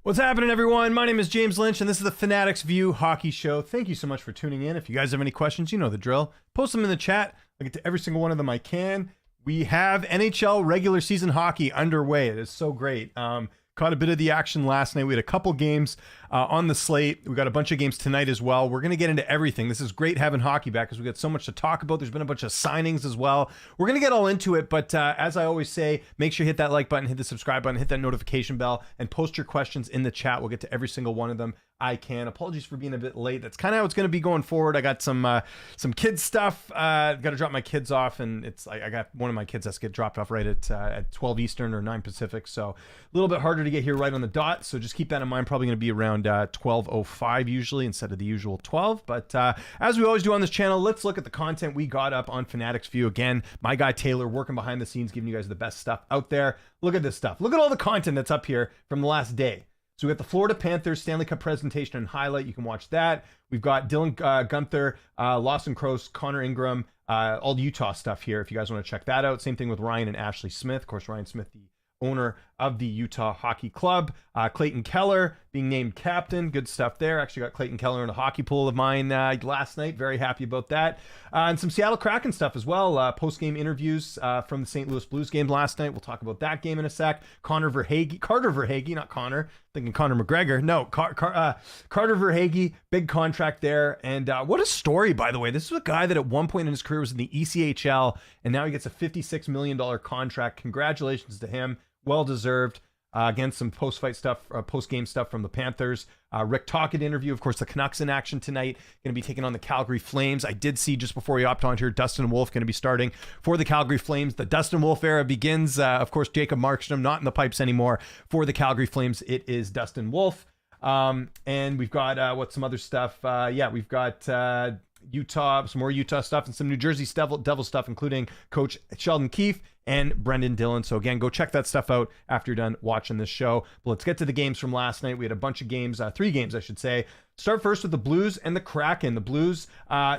What's happening, everyone? My name is James Lynch, and this is the Fanatics View Hockey Show. Thank you so much for tuning in. If you guys have any questions, you know the drill. Post them in the chat. I'll get to every single one of them I can. We have NHL regular season hockey underway. It is so great. Caught a bit of the action last night. We had a couple games on the slate. We got a bunch of games tonight as well. We're going to get into everything. This is great having hockey back because we got so much to talk about. There's been a bunch of signings as well. We're going to get all into it, but as I always say, make sure you hit that like button, hit the subscribe button, hit that notification bell, and post your questions in the chat. We'll get to every single one of them I can. Apologies for being a bit late. That's kind of how it's going to be going forward. I got some kids stuff. Got to drop my kids off, and it's I got one of my kids has to get dropped off right at 12 Eastern or 9 Pacific, so a little bit harder to get here right on the dot. So just keep that in mind. Probably going to be around 12:05 usually instead of the usual 12. But as we always do on this channel, let's look at the content we got up on Fanatics View. Again, my guy Taylor working behind the scenes, giving you guys the best stuff out there. Look at this stuff. Look at all the content that's up here from the last day. So we got the Florida Panthers Stanley Cup presentation and highlight. You can watch that. We've got Dylan Gunther, Lawson Crouse, Connor Ingram, all the Utah stuff here if you guys want to check that out. Same thing with Ryan and Ashley Smith. Of course, Ryan Smith, the owner of the Utah Hockey Club. Clayton Keller being named captain. Good stuff there. Actually got Clayton Keller in a hockey pool of mine last night. Very happy about that. And some Seattle Kraken stuff as well. Post-game interviews from the St. Louis Blues game last night. We'll talk about that game in a sec. Carter Verhaeghe, not Connor. Thinking Conor McGregor. No, Carter Verhaeghe. Big contract there. And what a story, by the way. This is a guy that at one point in his career was in the ECHL, and now he gets a $56 million contract. Congratulations to him. Well deserved. Again, some post-fight stuff, post-game stuff from the Panthers. Rick Tocchet interview. Of course, the Canucks in action tonight. Going to be taking on the Calgary Flames. I did see just before we hopped on here, Dustin Wolf going to be starting for the Calgary Flames. The Dustin Wolf era begins. Of course, Jacob Markstrom not in the pipes anymore for the Calgary Flames. It is Dustin Wolf. And we've got some other stuff. We've got Utah, some more Utah stuff, and some New Jersey Devil stuff, including Coach Sheldon Keefe and Brendan Dillon. So again, go check that stuff out after you're done watching this show. But let's get to the games from last night. We had a bunch of games, 3 games, I should say. Start first with the Blues and the Kraken. The Blues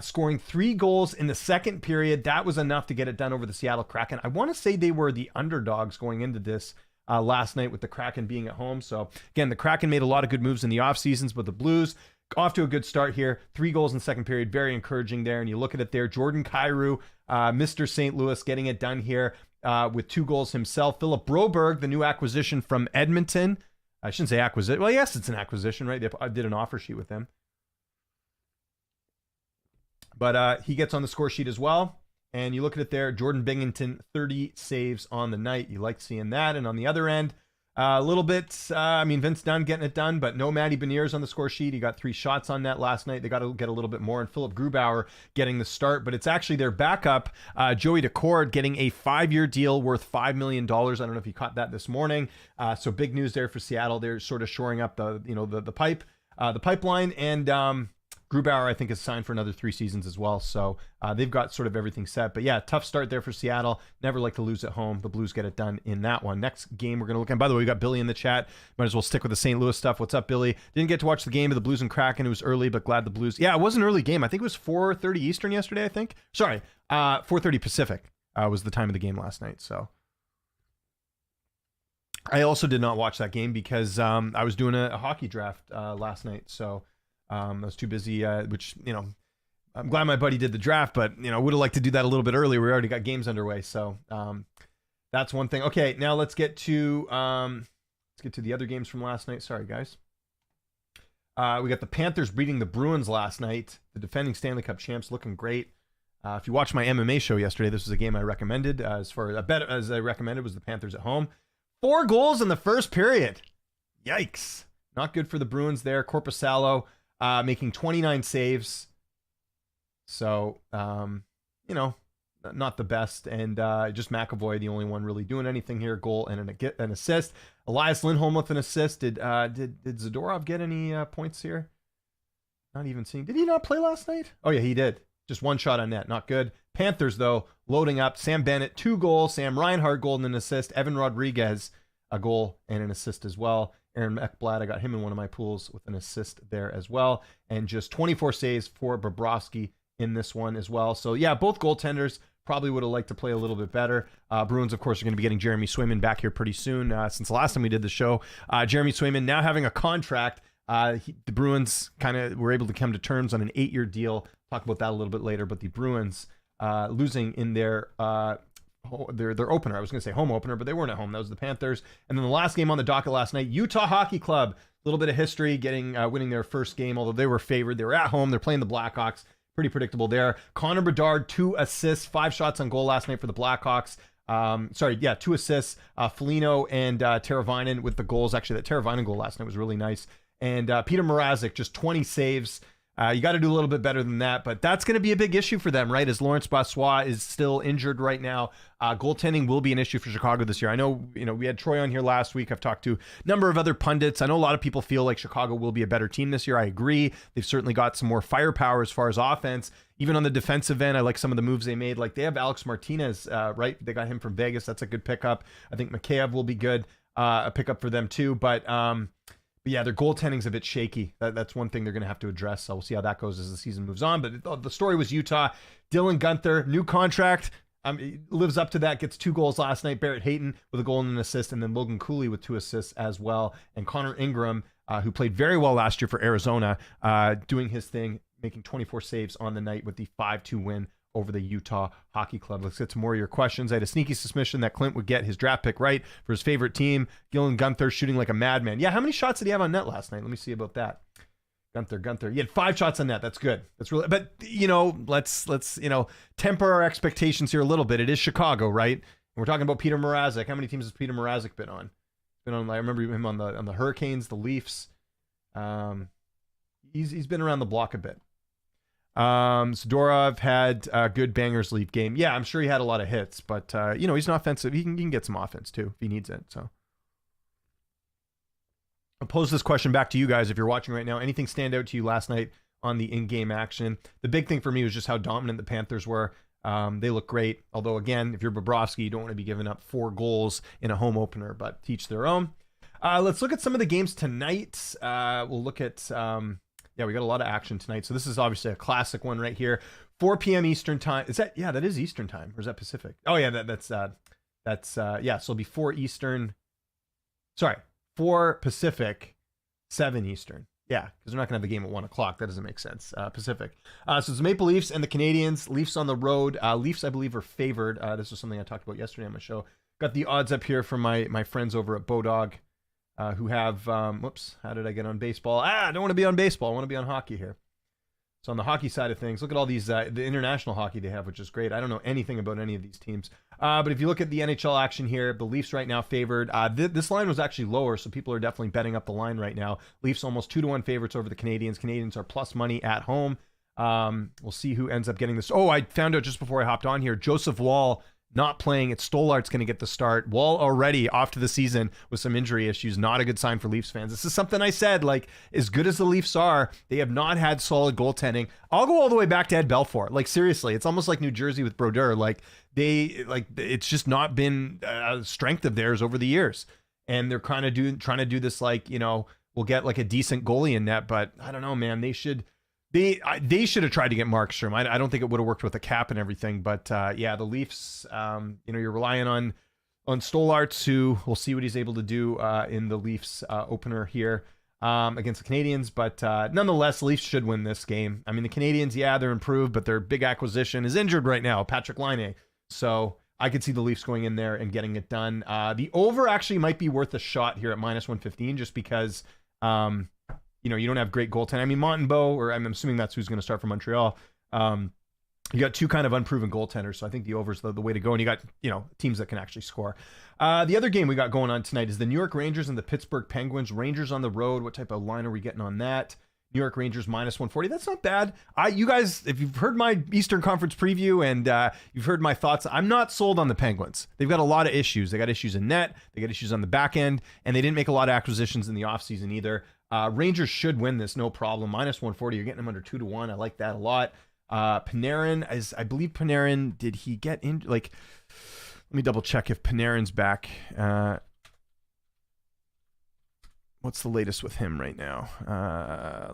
scoring 3 goals in the second period. That was enough to get it done over the Seattle Kraken. I want to say they were the underdogs going into this last night with the Kraken being at home. So again, the Kraken made a lot of good moves in the off seasons, but the Blues off to a good start here. 3 goals in the second period. Very encouraging there. And you look at it there. Jordan Kyrou, Mr. St. Louis, getting it done here with 2 goals himself. Philip Broberg, the new acquisition from Edmonton. I shouldn't say acquisition. Well, yes, it's an acquisition, right? I did an offer sheet with him. But he gets on the score sheet as well. And you look at it there. Jordan Binghamton, 30 saves on the night. You like seeing that. And on the other end, a little bit, Vince Dunn getting it done, but no Matty Beniers on the score sheet. He got 3 shots on net last night. They got to get a little bit more. And Philip Grubauer getting the start, but it's actually their backup, Joey Decord, getting a 5-year deal worth $5 million. I don't know if you caught that this morning. So big news there for Seattle. They're sort of shoring up the pipeline, and Grubauer, I think, is signed for another 3 seasons as well. So they've got sort of everything set. But yeah, tough start there for Seattle. Never like to lose at home. The Blues get it done in that one. Next game we're going to look at. By the way, we got Billy in the chat. Might as well stick with the St. Louis stuff. What's up, Billy? Didn't get to watch the game of the Blues and Kraken. It was early, but glad the Blues. Yeah, it was an early game. I think it was 4:30 Eastern yesterday, I think. Sorry, 4:30 Pacific was the time of the game last night. So I also did not watch that game because I was doing a hockey draft last night. So I was too busy, which, I'm glad my buddy did the draft, but, would have liked to do that a little bit earlier. We already got games underway. So that's one thing. Okay, now let's get to the other games from last night. Sorry, guys. We got the Panthers beating the Bruins last night. The defending Stanley Cup champs looking great. If you watched my MMA show yesterday, this was a game I recommended. As far as a bet as I recommended was the Panthers at home. 4 goals in the first period. Yikes. Not good for the Bruins there. Korpisalo making 29 saves. So, not the best. And just McAvoy, the only one really doing anything here. Goal and an assist. Elias Lindholm with an assist. Did Zadorov get any points here? Not even seeing. Did he not play last night? Oh, yeah, he did. Just 1 shot on net. Not good. Panthers, though, loading up. Sam Bennett, 2 goals. Sam Reinhart, goal and an assist. Evan Rodriguez, a goal and an assist as well. Aaron Ekblad, I got him in one of my pools with an assist there as well. And just 24 saves for Bobrovsky in this one as well. So, yeah, both goaltenders Probably would have liked to play a little bit better. Bruins, of course, are going to be getting Jeremy Swayman back here pretty soon. Since the last time we did the show, Jeremy Swayman now having a contract. The Bruins kind of were able to come to terms on an 8-year deal. Talk about that a little bit later. But the Bruins losing in their opener. I was going to say home opener, but they weren't at home. That was the Panthers. And then the last game on the docket last night, Utah Hockey Club. A little bit of history, winning their first game, although they were favored. They were at home. They're playing the Blackhawks. Pretty predictable there. Connor Bedard, 2 assists, 5 shots on goal last night for the Blackhawks. 2 assists. Foligno and Teravainen with the goals. Actually, that Teravainen goal last night was really nice. And Peter Mrazek, just 20 saves. You got to do a little bit better than that, but that's going to be a big issue for them, right? As Lawrence Brossoit is still injured right now. Goaltending will be an issue for Chicago this year. I know, we had Troy on here last week. I've talked to a number of other pundits. I know a lot of people feel like Chicago will be a better team this year. I agree. They've certainly got some more firepower as far as offense. Even on the defensive end, I like some of the moves they made. Like they have Alex Martinez, right? They got him from Vegas. That's a good pickup. I think Mikheyev will be good. A pickup for them too. But yeah, their goaltending's a bit shaky. That's one thing they're going to have to address. So we'll see how that goes as the season moves on. But the story was Utah. Dylan Guenther, new contract. Lives up to that, gets 2 goals last night. Barrett Hayton with a goal and an assist, and then Logan Cooley with 2 assists as well. And Connor Ingram, who played very well last year for Arizona, doing his thing, making 24 saves on the night with the 5-2 win over the Utah Hockey Club. Let's get to more of your questions. I had a sneaky suspicion that Clint would get his draft pick right for his favorite team. Dylan Guenther shooting like a madman. Yeah, how many shots did he have on net last night? Let me see about that. Guenther. He had 5 shots on net. That's good. That's really, but let's temper our expectations here a little bit. It is Chicago, right? And we're talking about Peter Mrazek. How many teams has Peter Mrazek been on? Been on. I remember him on the Hurricanes, the Leafs. He's been around the block a bit. Zadorov had a good bangers leaf game. Yeah, I'm sure he had a lot of hits, but he's an offensive. He can get some offense too if he needs it. So I'll pose this question back to you guys if you're watching right now. Anything stand out to you last night on the in-game action? The big thing for me was just how dominant the Panthers were. They look great. Although again, if you're Bobrovsky, you don't want to be giving up 4 goals in a home opener, but teach their own. Let's look at some of the games tonight. We'll look at we got a lot of action tonight. So this is obviously a classic one right here. 4 p.m. Eastern time. Is that, that is Eastern time. Or is that Pacific? Oh yeah, so it'll be 4 Eastern. Sorry, 4 Pacific, 7 Eastern. Yeah, because they're not going to have the game at 1 o'clock. That doesn't make sense. Pacific. So it's the Maple Leafs and the Canadiens. Leafs on the road. Leafs, I believe, are favored. This was something I talked about yesterday on my show. Got the odds up here from my friends over at Bodog. Who have, how did I get on baseball? I don't want to be on baseball. I want to be on hockey here. So on the hockey side of things, look at all these, the international hockey they have, which is great. I don't know anything about any of these teams. But if you look at the NHL action here, the Leafs right now favored. This line was actually lower, so people are definitely betting up the line right now. Leafs almost 2-1 favorites over the Canadiens. Canadiens are plus money at home. We'll see who ends up getting this. Oh, I found out just before I hopped on here, Joseph Wall not playing. It's Stollart's going to get the start. Wall already off to the season with some injury issues. Not a good sign for Leafs fans. This is something I said, like, as good as the Leafs are, they have not had solid goaltending. I'll go all the way back to Ed Belfour. Like, seriously, it's almost like New Jersey with Brodeur. It's just not been a strength of theirs over the years. And they're kind of trying to do this, we'll get like a decent goalie in net, but I don't know, man. They should have tried to get Markstrom. I don't think it would have worked with the cap and everything, but the Leafs, you're relying on Stollarts, who we'll see what he's able to do in the Leafs opener here against the Canadiens. But nonetheless, Leafs should win this game. I mean, the Canadiens, they're improved, but their big acquisition is injured right now, Patrick Laine. So I could see the Leafs going in there and getting it done. The over actually might be worth a shot here at -115, just because you don't have great goaltending. I mean, Montembeault, or I'm assuming that's who's going to start for Montreal. You got 2 kind of unproven goaltenders, so I think the over's the way to go. And you got, teams that can actually score. The other game we got going on tonight is the New York Rangers and the Pittsburgh Penguins. Rangers on the road. What type of line are we getting on that? New York Rangers -140. That's not bad. You guys, if you've heard my Eastern Conference preview and you've heard my thoughts, I'm not sold on the Penguins. They've got a lot of issues. They got issues in net. They got issues on the back end, and they didn't make a lot of acquisitions in the offseason either. Rangers should win this, no problem. -140. You're getting them under 2-1. I like that a lot. Panarin, I believe Panarin, did he get in? Let me double check if Panarin's back. What's the latest with him right now?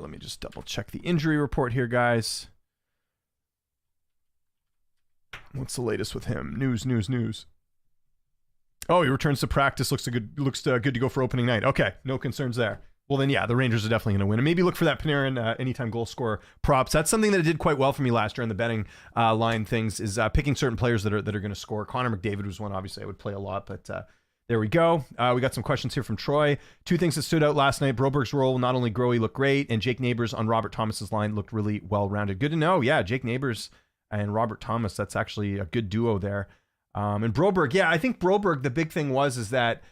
Let me just double check the injury report here, guys. What's the latest with him? News. Oh, he returns to practice. Looks good to go for opening night. Okay, no concerns there. Well, then, yeah, the Rangers are definitely going to win. And maybe look for that Panarin anytime goal scorer props. That's something that did quite well for me last year on the betting line things, is picking certain players that are going to score. Connor McDavid was one, obviously, I would play a lot, but there we go. We got some questions here from Troy. Two things that stood out last night. Broberg's role, not only Growy looked great, and Jake Neighbors on Robert Thomas's line looked really well-rounded. Good to know. Yeah, Jake Neighbors and Robert Thomas, that's actually a good duo there. And Broberg, yeah, I think Broberg, the big thing is that...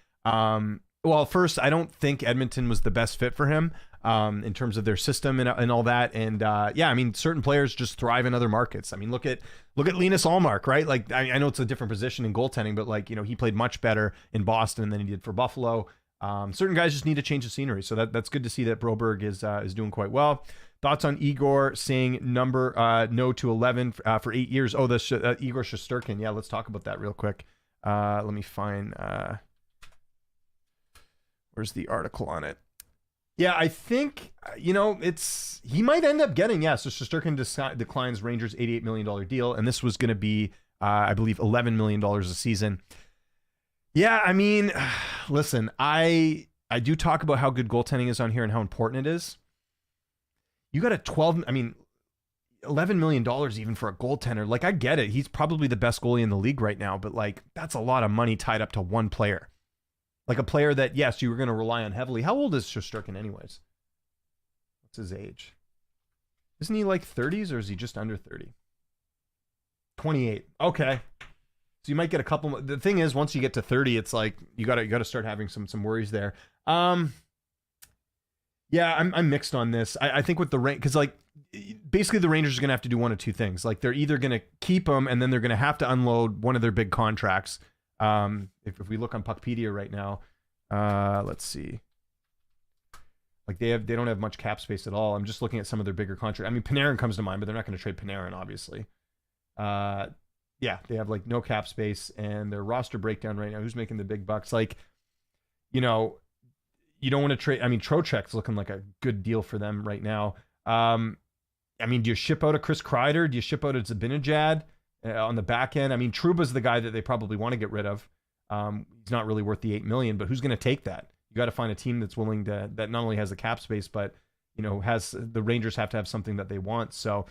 well, first, I don't think Edmonton was the best fit for him in terms of their system and all that. And yeah, I mean, certain players just thrive in other markets. I mean, look at Linus Ullmark, right? Like, I know it's a different position in goaltending, but like, you know, he played much better in Boston than he did for Buffalo. Certain guys just need to change the scenery. So that's good to see that Broberg is doing quite well. Thoughts on Igor saying number no to 11 for 8 years? Oh, Igor Shesterkin. Yeah, let's talk about that real quick. Let me find... where's the article on it? Yeah, I think, you know, he might end up getting, so Shesterkin declines Rangers' $88 million deal, and this was going to be, I believe, $11 million a season. Yeah, I mean, listen, I do talk about how good goaltending is on here and how important it is. You got $11 million even for a goaltender. Like, I get it. He's probably the best goalie in the league right now, but like, that's a lot of money tied up to one player. Like a player that, yes, you were going to rely on heavily. How old is Shesterkin anyways? What's his age? Isn't he like 30s or is he just under 30? 28. Okay. So you might get a couple. The thing is, once you get to 30, it's like you got to start having some worries there. Yeah, I'm mixed on this. I think with the Rangers, because like basically the Rangers are going to have to do one of two things. Like they're either going to keep him and then they're going to have to unload one of their big contracts. If we look on Puckpedia right now, let's see. Like they don't have much cap space at all. I'm just looking at some of their bigger contracts. I mean, Panarin comes to mind, but they're not going to trade Panarin, obviously. Yeah, they have like no cap space, and their roster breakdown right now. Who's making the big bucks? Like, you know, you don't want to trade. I mean, Trocheck's looking like a good deal for them right now. I mean, do you ship out a Chris Kreider? Do you ship out a Zibanejad? On the back end, I mean, Trouba's the guy that they probably want to get rid of. He's not really worth the $8 million, but who's going to take that? You got to find a team that's willing to, that not only has the cap space, but you know, the Rangers have to have something that they want. So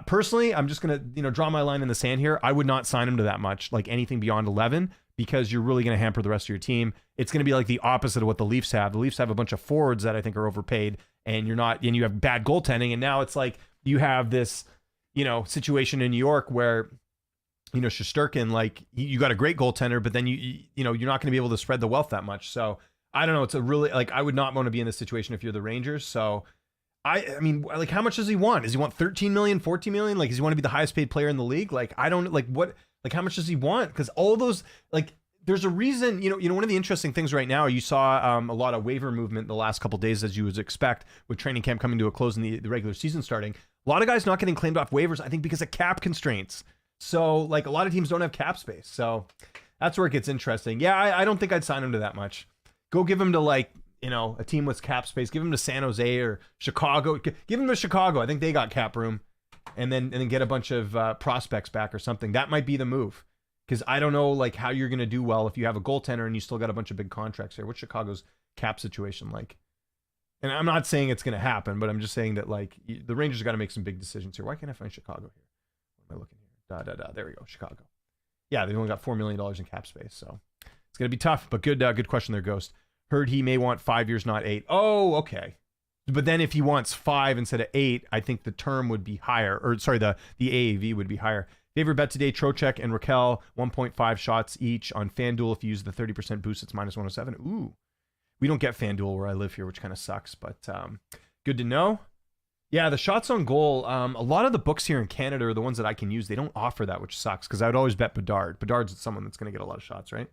personally, I'm just going to, you know, draw my line in the sand here. I would not sign him to that much, like anything beyond 11, because you're really going to hamper the rest of your team. It's going to be like the opposite of what the Leafs have. The Leafs have a bunch of forwards that I think are overpaid, and you have bad goaltending, and now it's like you have this, you know, situation in New York where, you know, Shesterkin, like you got a great goaltender, but then you know, you're not going to be able to spread the wealth that much. So I don't know. It's a really, like, I would not want to be in this situation if you're the Rangers. So I mean, like, how much does he want? Does he want 13 million, 14 million? Like, does he want to be the highest paid player in the league? Like, I don't like how much does he want? Because all those, like, there's a reason, you know, one of the interesting things right now, you saw a lot of waiver movement the last couple of days, as you would expect, with training camp coming to a close and the regular season starting. A lot of guys not getting claimed off waivers, I think, because of cap constraints. So, like, a lot of teams don't have cap space. So that's where it gets interesting. Yeah, I don't think I'd sign him to that much. Go give him to, like, you know, a team with cap space. Give him to San Jose or Chicago. Give him to Chicago. I think they got cap room. And then get a bunch of prospects back or something. That might be the move. Because I don't know, like, how you're going to do well if you have a goaltender and you still got a bunch of big contracts here. What's Chicago's cap situation like? And I'm not saying it's going to happen, but I'm just saying that, like, the Rangers got to make some big decisions here. Why can't I find Chicago here? What am I looking here? There we go, Chicago. Yeah, they've only got $4 million in cap space, so it's going to be tough. But good question there, Ghost. Heard he may want 5 years, not 8. Oh, okay. But then if he wants 5 instead of 8, I think the term would be higher. Or, sorry, the AAV would be higher. Favorite bet today, Trocheck and Raquel, 1.5 shots each on FanDuel. If you use the 30% boost, it's minus 107. Ooh. We don't get FanDuel where I live here, which kind of sucks, but good to know. Yeah, the shots on goal, a lot of the books here in Canada are the ones that I can use. They don't offer that, which sucks, because I would always bet Bedard. Bedard's someone that's going to get a lot of shots, right?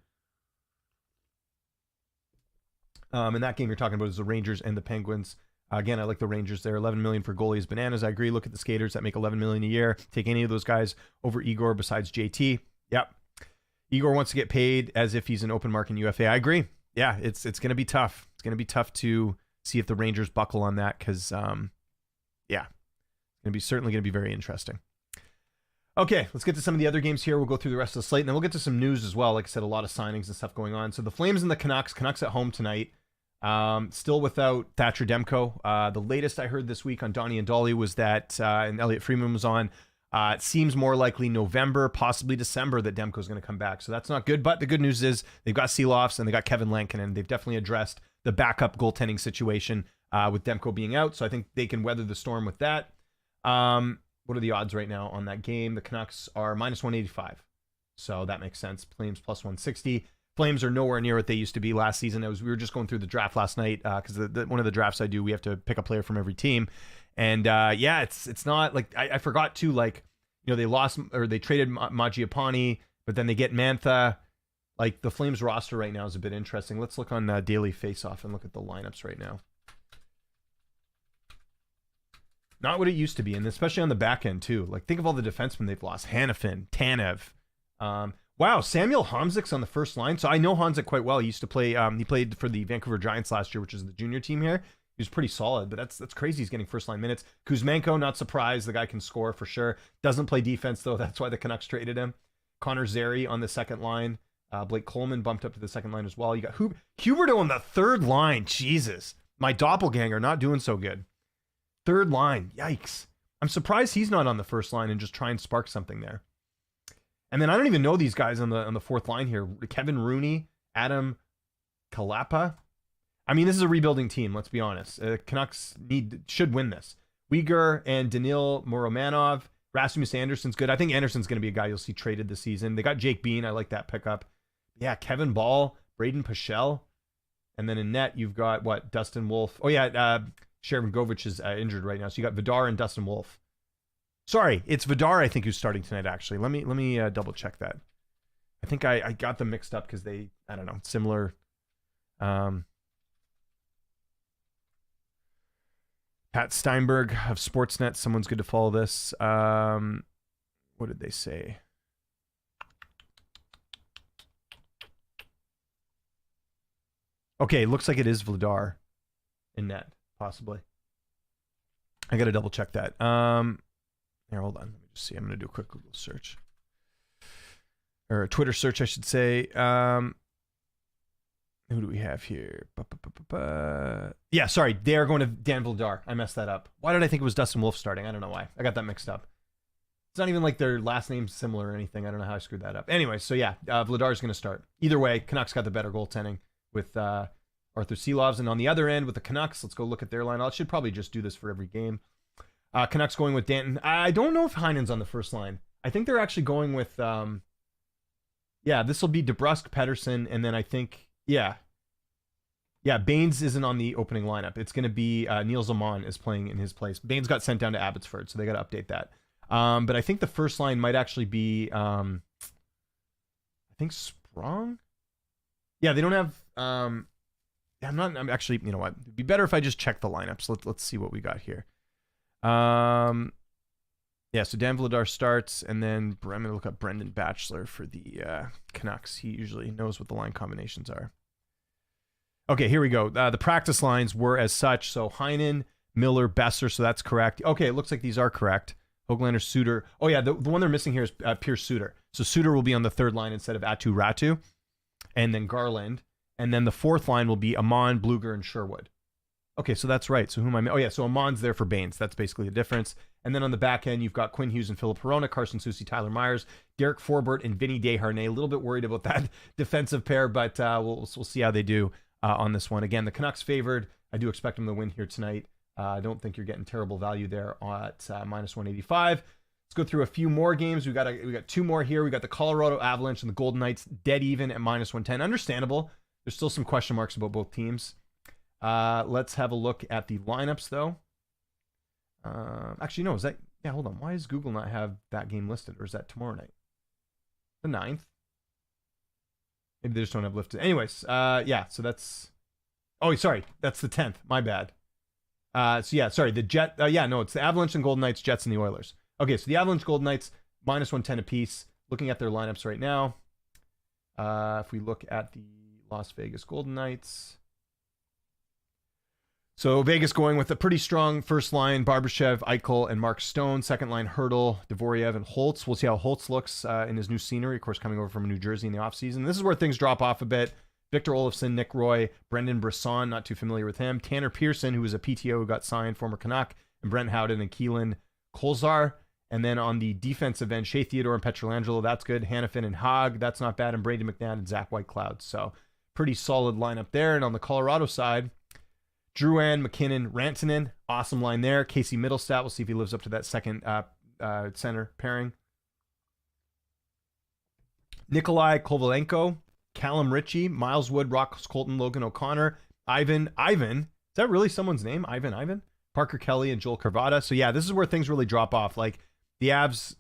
In that game you're talking about is the Rangers and the Penguins. Again, I like the Rangers there. 11 million for goalies, bananas. I agree. Look at the skaters that make 11 million a year. Take any of those guys over Igor besides JT. Yep. Igor wants to get paid as if he's an open market UFA. I agree. Yeah, it's going to be tough. It's going to be tough to see if the Rangers buckle on that, because yeah, it's certainly going to be very interesting. Okay, let's get to some of the other games here. We'll go through the rest of the slate, and then we'll get to some news as well. Like I said, a lot of signings and stuff going on. So the Flames and the Canucks. Canucks at home tonight. Still without Thatcher Demko. The latest I heard this week on Donnie and Dolly was that, and Elliot Freeman was on, it seems more likely November, possibly December, that Demko's going to come back. So that's not good. But the good news is they've got Seeloffs and they got Kevin Lankinen. They've definitely addressed the backup goaltending situation with Demko being out. So I think they can weather the storm with that. What are the odds right now on that game? The Canucks are minus 185. So that makes sense. Flames plus 160. Flames are nowhere near what they used to be last season. We were just going through the draft last night because one of the drafts I do, we have to pick a player from every team. And yeah, it's not like I forgot to, like, you know, they lost or they traded Mangiapane, but then they get Mantha. Like, the Flames roster right now is a bit interesting. Let's look on Daily Faceoff and look at the lineups right now. Not what it used to be, and especially on the back end too. Like, think of all the defensemen they've lost: Hanifin, Tanev. Wow, Samuel Homzik's on the first line. So I know Homzik quite well. He used to play. He played for the Vancouver Giants last year, which is the junior team here. He was pretty solid, but that's crazy. He's getting first line minutes. Kuzmenko, not surprised. The guy can score for sure. Doesn't play defense though. That's why the Canucks traded him. Connor Zary on the second line. Blake Coleman bumped up to the second line as well. You got Huberdeau on the third line. Jesus, my doppelganger not doing so good. Third line, yikes. I'm surprised he's not on the first line and just try and spark something there. And then I don't even know these guys on the fourth line here. Kevin Rooney, Adam Kalapa. I mean, this is a rebuilding team, let's be honest. Canucks should win this. Uyghur and Danil Moromanov. Rasmus Anderson's good. I think Anderson's going to be a guy you'll see traded this season. They got Jake Bean. I like that pickup. Yeah, Kevin Ball, Braden Pichel. And then in net, you've got, what, Dustin Wolf. Oh, yeah, Sheridan Govich is injured right now. So you got Vidar and Dustin Wolf. Sorry, it's Vidar, I think, who's starting tonight, actually. Let me double check that. I think I got them mixed up because they, I don't know, similar. Pat Steinberg of Sportsnet. Someone's good to follow this. What did they say? Okay, looks like it is Vidar in net. Possibly. I got to double check that. Here, hold on. Let me just see. I'm going to do a quick Google search. Or a Twitter search, I should say. Who do we have here? Yeah, sorry. They are going to Dan Vladar. I messed that up. Why did I think it was Dustin Wolf starting? I don't know why. I got that mixed up. It's not even like their last name's similar or anything. I don't know how I screwed that up. Anyway, so yeah, Vladar's going to start. Either way, Canucks got the better goaltending with Arthur Seelovs. And on the other end with the Canucks, let's go look at their line. I should probably just do this for every game. Canucks going with Danton. I don't know if Heinen's on the first line. I think they're actually going with, this will be DeBrusk, Pedersen, and then I think, yeah, Baines isn't on the opening lineup. It's going to be Neil Zaman is playing in his place. Baines got sent down to Abbotsford, so they got to update that. But I think the first line might actually be, I think Sprong. Yeah, they don't have. I'm actually. You know what? It'd be better if I just check the lineups. Let's see what we got here. So Dan Vladar starts, and then I'm going to look up Brendan Batchelor for the Canucks. He usually knows what the line combinations are. Okay, here we go. The practice lines were as such. So Heinen, Miller, Besser, so that's correct. Okay, it looks like these are correct. Höglander, Suter. Oh yeah, the one they're missing here is Pierce Suter. So Suter will be on the third line instead of Atu Ratu, and then Garland. And then the fourth line will be Amon, Bluger, and Sherwood. Okay, so that's right. So who am I? Oh yeah, so Amon's there for Baines. That's basically the difference. And then on the back end, you've got Quinn Hughes and Philip Perona, Carson Soucy, Tyler Myers, Derek Forbert, and Vinny Desharnais. A little bit worried about that defensive pair, but we'll see how they do on this one. Again, the Canucks favored. I do expect them to win here tonight. I don't think you're getting terrible value there at minus 185. Let's go through a few more games. We got two more here. We got the Colorado Avalanche and the Golden Knights dead even at minus 110. Understandable. There's still some question marks about both teams. Let's have a look at the lineups, though. Actually, no. Is that... Yeah, hold on. Why does Google not have that game listed? Or is that tomorrow night? The 9th? Maybe they just don't have listed. Anyways, yeah, so that's... Oh, sorry. That's the 10th. My bad. So, yeah, sorry. The Jet... no, it's the Avalanche and Golden Knights, Jets, and the Oilers. Okay, so the Avalanche, Golden Knights, minus 110 apiece. Looking at their lineups right now. If we look at the Las Vegas Golden Knights... So Vegas going with a pretty strong first line, Barbashev, Eichel, and Mark Stone. Second line, Hurdle, Dvoriev, and Holtz. We'll see how Holtz looks in his new scenery, of course, coming over from New Jersey in the offseason. This is where things drop off a bit. Victor Olofsson, Nick Roy, Brendan Brisson, not too familiar with him. Tanner Pearson, who was a PTO who got signed, former Canuck, and Brent Howden and Keelan Kolzar. And then on the defensive end, Shea Theodore and Petrolangelo, that's good. Hannafin and Haag, that's not bad. And Brady McNabb and Zach Whitecloud. So pretty solid lineup there. And on the Colorado side, Drouin, McKinnon, Rantanen, awesome line there. Casey Middlestat, we'll see if he lives up to that second center pairing. Nikolai Kovalenko, Callum Ritchie, Miles Wood, Ross Colton, Logan O'Connor, Ivan, is that really someone's name? Ivan? Parker Kelly and Joel Carvada. So yeah, this is where things really drop off. Like the Avs,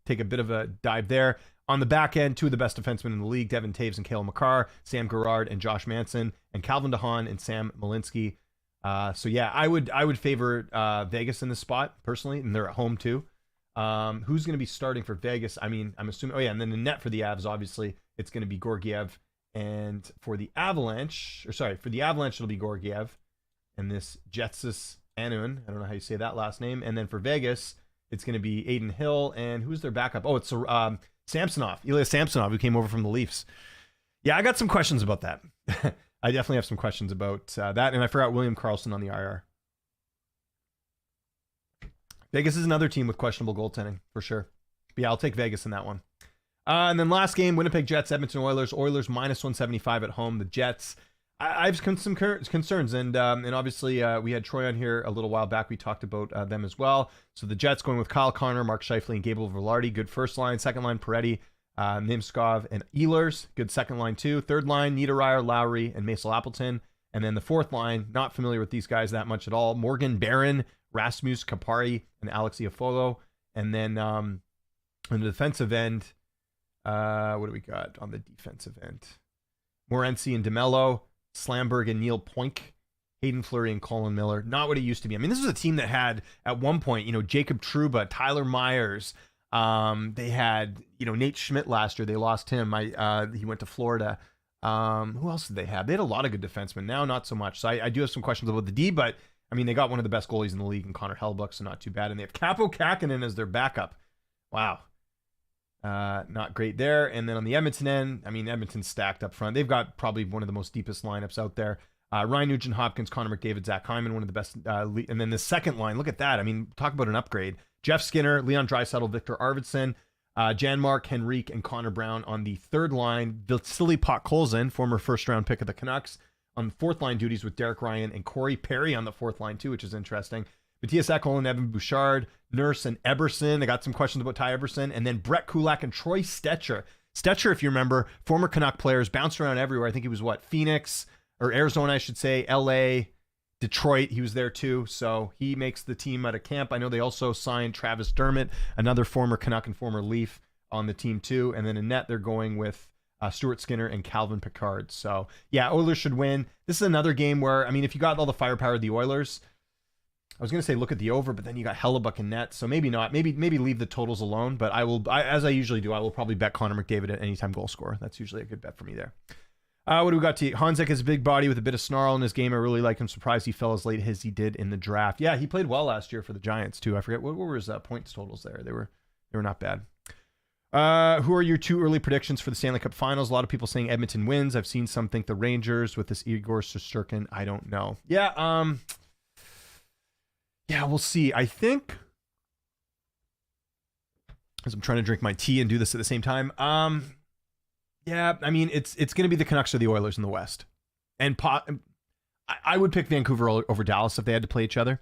take a bit of a dive there. On the back end, two of the best defensemen in the league, Devin Taves and Cale Makar, Sam Gerard and Josh Manson, and Calvin DeHaan and Sam Malinsky. So yeah, I would favor Vegas in this spot personally, and they're at home too. Who's going to be starting for Vegas? I mean, I'm assuming. Oh yeah, and then the net for the Avs, obviously, it's going to be Georgiev, and for the Avalanche, it'll be Georgiev, and this Jetsis Anun. I don't know how you say that last name. And then for Vegas, it's going to be Aiden Hill, and who's their backup? Oh, it's Samsonov, Ilya Samsonov, who came over from the Leafs. Yeah, I got some questions about that. I definitely have some questions about that. And I forgot William Karlsson on the IR. Vegas is another team with questionable goaltending, for sure. But yeah, I'll take Vegas in that one. And then last game, Winnipeg Jets, Edmonton Oilers. Oilers minus 175 at home. The Jets, I have some concerns. And obviously, we had Troy on here a little while back. We talked about them as well. So the Jets going with Kyle Connor, Mark Scheifele, and Gabriel Velarde. Good first line. Second line, Peretti, Nimskov, and Ehlers. Good second line, too. Third line, Niederreiter, Lowry, and Mason Appleton. And then the fourth line, not familiar with these guys that much at all. Morgan Barron, Rasmus Kapari, and Alex Iafolo. And then on the defensive end, what do we got on the defensive end? Morency and DeMello, Slamberg and Neil Poink, Hayden Fleury and Colin Miller. Not what it used to be. I mean, this was a team that had, at one point, Jacob Trouba, Tyler Myers. They had, Nate Schmidt last year. They lost him. He went to Florida. Who else did they have? They had a lot of good defensemen. Now, not so much. So I do have some questions about the D, but I mean, they got one of the best goalies in the league in Connor Hellebuyck, so not too bad. And they have Capo Kakinen as their backup. Wow. Not great there. And then on the Edmonton end, I mean, Edmonton's stacked up front. They've got probably one of the most deepest lineups out there. Ryan Nugent-Hopkins, Connor McDavid, Zach Hyman, one of the best. And then the second line, look at that. I mean, talk about an upgrade. Jeff Skinner, Leon Draisaitl, Victor Arvidsson, Janmark, Henrique, and Connor Brown on the third line. Vasily Podkolzin, former first-round pick of the Canucks, on fourth line duties with Derek Ryan and Corey Perry on the fourth line too, which is interesting. Matthias Ekholm, Evan Bouchard, Nurse, and Eberson. I got some questions about Ty Eberson. And then Brett Kulak and Troy Stetcher. Stetcher, if you remember, former Canuck players, bounced around everywhere. I think he was Phoenix, or Arizona, I should say, LA, Detroit. He was there too. So he makes the team out of camp. I know they also signed Travis Dermott, another former Canuck and former Leaf, on the team too. And then in net, they're going with Stuart Skinner and Calvin Pickard. So yeah, Oilers should win. This is another game where, I mean, if you got all the firepower of the Oilers, I was going to say look at the over, but then you got Hellebuyck and net. So maybe not. Maybe leave the totals alone. But as I usually do, I will probably bet Connor McDavid at anytime goal scorer. That's usually a good bet for me there. What do we got to Hanzek has a big body with a bit of snarl in his game. I really like him. Surprised he fell as late as he did in the draft. Yeah, he played well last year for the Giants too. I forget what were his points totals there. They were not bad. Who are your two early predictions for the Stanley Cup Finals? A lot of people saying Edmonton wins. I've seen some think the Rangers with this Igor Shesterkin. I don't know. Yeah, we'll see. I think, as I'm trying to drink my tea and do this at the same time. Yeah, I mean, it's going to be the Canucks or the Oilers in the West. And I would pick Vancouver over Dallas if they had to play each other.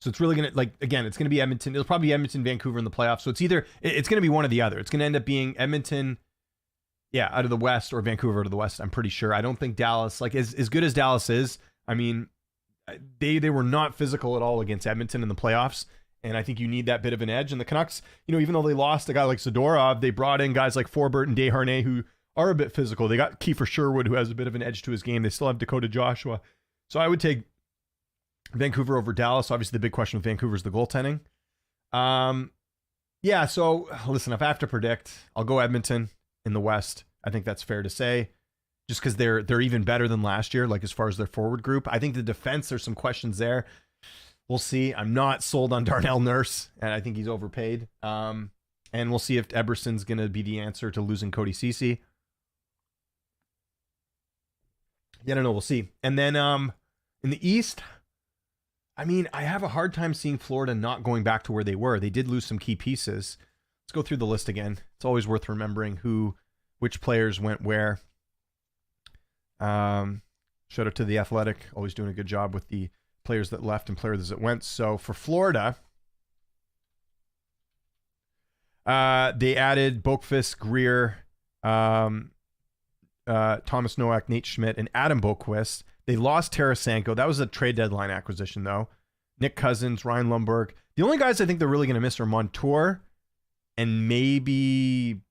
So it's really going to, it's going to be Edmonton. It'll probably be Edmonton, Vancouver in the playoffs. So it's going to be one or the other. It's going to end up being Edmonton, out of the West, or Vancouver out of the West, I'm pretty sure. I don't think Dallas, as good as Dallas is, I mean, they were not physical at all against Edmonton in the playoffs. And I think you need that bit of an edge. And the Canucks, even though they lost a guy like Zadorov, they brought in guys like Forbert and Desharnais who are a bit physical. They got Kiefer Sherwood, who has a bit of an edge to his game. They still have Dakota Joshua. So I would take Vancouver over Dallas. Obviously, the big question with Vancouver is the goaltending. So listen, if I have to predict, I'll go Edmonton in the West. I think that's fair to say. just because they're even better than last year, like as far as their forward group. I think the defense, there's some questions there. We'll see. I'm not sold on Darnell Nurse, and I think he's overpaid. And we'll see if Eberson's going to be the answer to losing Cody Ceci. Yeah, I don't know. We'll see. And then in the East, I mean, I have a hard time seeing Florida not going back to where they were. They did lose some key pieces. Let's go through the list again. It's always worth remembering which players went where. Shout out to The Athletic, always doing a good job with the players that left and players that went. So for Florida, they added Boqvist, Greer, Thomas Nowak, Nate Schmidt, and Adam Boqvist. They lost Tarasenko. That was a trade deadline acquisition, though. Nick Cousins, Ryan Lundberg. The only guys I think they're really going to miss are Montour and maybe...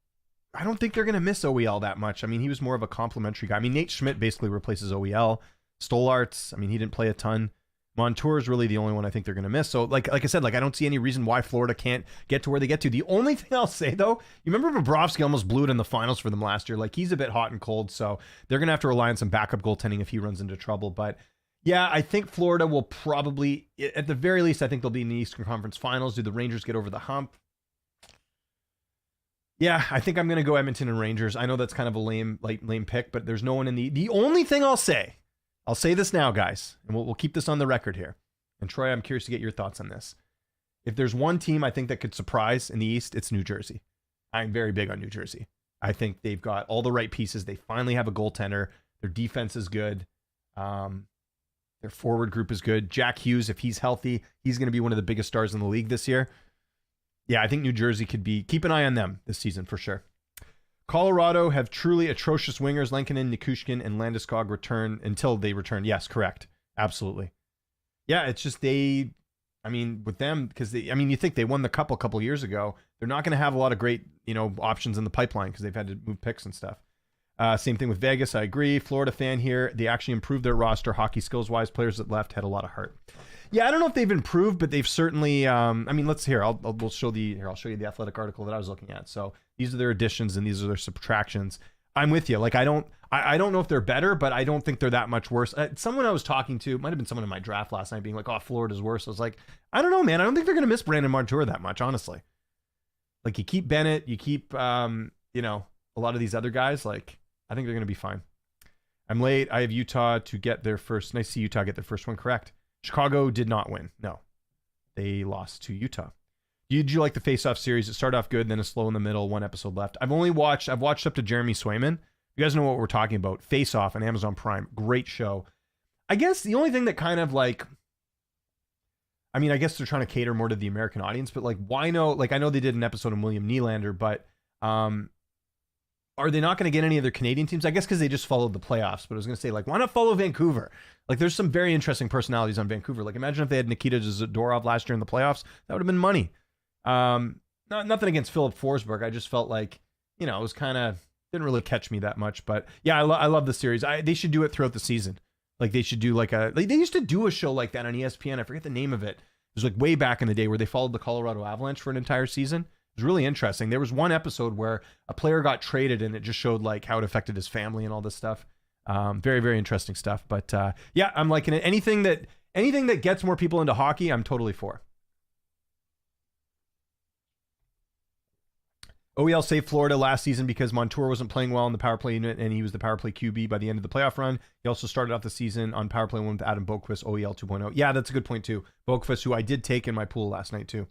I don't think they're going to miss OEL that much. I mean, he was more of a complimentary guy. I mean, Nate Schmidt basically replaces OEL. Stolarz, I mean, he didn't play a ton. Montour is really the only one I think they're going to miss. So, like I said, I don't see any reason why Florida can't get to where they get to. The only thing I'll say, though, you remember Bobrovsky almost blew it in the finals for them last year. Like, he's a bit hot and cold, so they're going to have to rely on some backup goaltending if he runs into trouble. But, yeah, I think Florida will probably, at the very least, I think they'll be in the Eastern Conference Finals. Do the Rangers get over the hump? Yeah, I think I'm going to go Edmonton and Rangers. I know that's kind of a lame pick, but there's no one in the only thing I'll say this now, guys, and we'll keep this on the record here. And Troy, I'm curious to get your thoughts on this. If there's one team I think that could surprise in the East, it's New Jersey. I'm very big on New Jersey. I think they've got all the right pieces. They finally have a goaltender. Their defense is good. Their forward group is good. Jack Hughes, if he's healthy, he's going to be one of the biggest stars in the league this year. Yeah, I think New Jersey could be, keep an eye on them this season for sure. Colorado have truly atrocious wingers. Lankinen, Nikushkin, and Landeskog return until they return. Yes, correct. Absolutely. Yeah, it's just with them, because you think they won the cup a couple years ago. They're not going to have a lot of great, options in the pipeline because they've had to move picks and stuff. Same thing with Vegas. I agree. Florida fan here. They actually improved their roster hockey skills wise. Players that left had a lot of heart. Yeah, I don't know if they've improved, but they've certainly. Let's hear. I'll show you the Athletic article that I was looking at. So these are their additions and these are their subtractions. I'm with you. Like I don't know if they're better, but I don't think they're that much worse. Someone I was talking to, might have been someone in my draft last night, being like, "Oh, Florida's worse." I was like, I don't know, man. I don't think they're going to miss Brandon Montour that much, honestly. Like you keep Bennett, you keep a lot of these other guys. Like I think they're going to be fine. I'm late. I have Utah to get their first. Nice to see Utah get their first one correct. Chicago did not win. No, they lost to Utah. Did you like the face-off series? It started off good, then a slow in the middle, one episode left. I've watched up to Jeremy Swayman. You guys know what we're talking about. Face-Off on Amazon Prime. Great show. I guess the only thing that kind of I guess they're trying to cater more to the American audience, but why no? I know they did an episode on William Nylander, but are they not going to get any other Canadian teams? I guess because they just followed the playoffs, but I was going to say, why not follow Vancouver? There's some very interesting personalities on Vancouver. Imagine if they had Nikita Zadorov last year in the playoffs. That would have been money. Nothing against Philip Forsberg. I just felt it was kind of, didn't really catch me that much. But yeah, I love the series. They should do it throughout the season. They should do they used to do a show like that on ESPN. I forget the name of it. It was way back in the day where they followed the Colorado Avalanche for an entire season. It was really interesting. There was one episode where a player got traded and it just showed how it affected his family and all this stuff. Very, very interesting stuff. But yeah, I'm liking it. Anything that gets more people into hockey, I'm totally for. OEL saved Florida last season because Montour wasn't playing well in the power play unit and he was the power play QB by the end of the playoff run. He also started off the season on power play one with Adam Boqvist, OEL 2.0. Yeah, that's a good point too. Boqvist, who I did take in my pool last night too,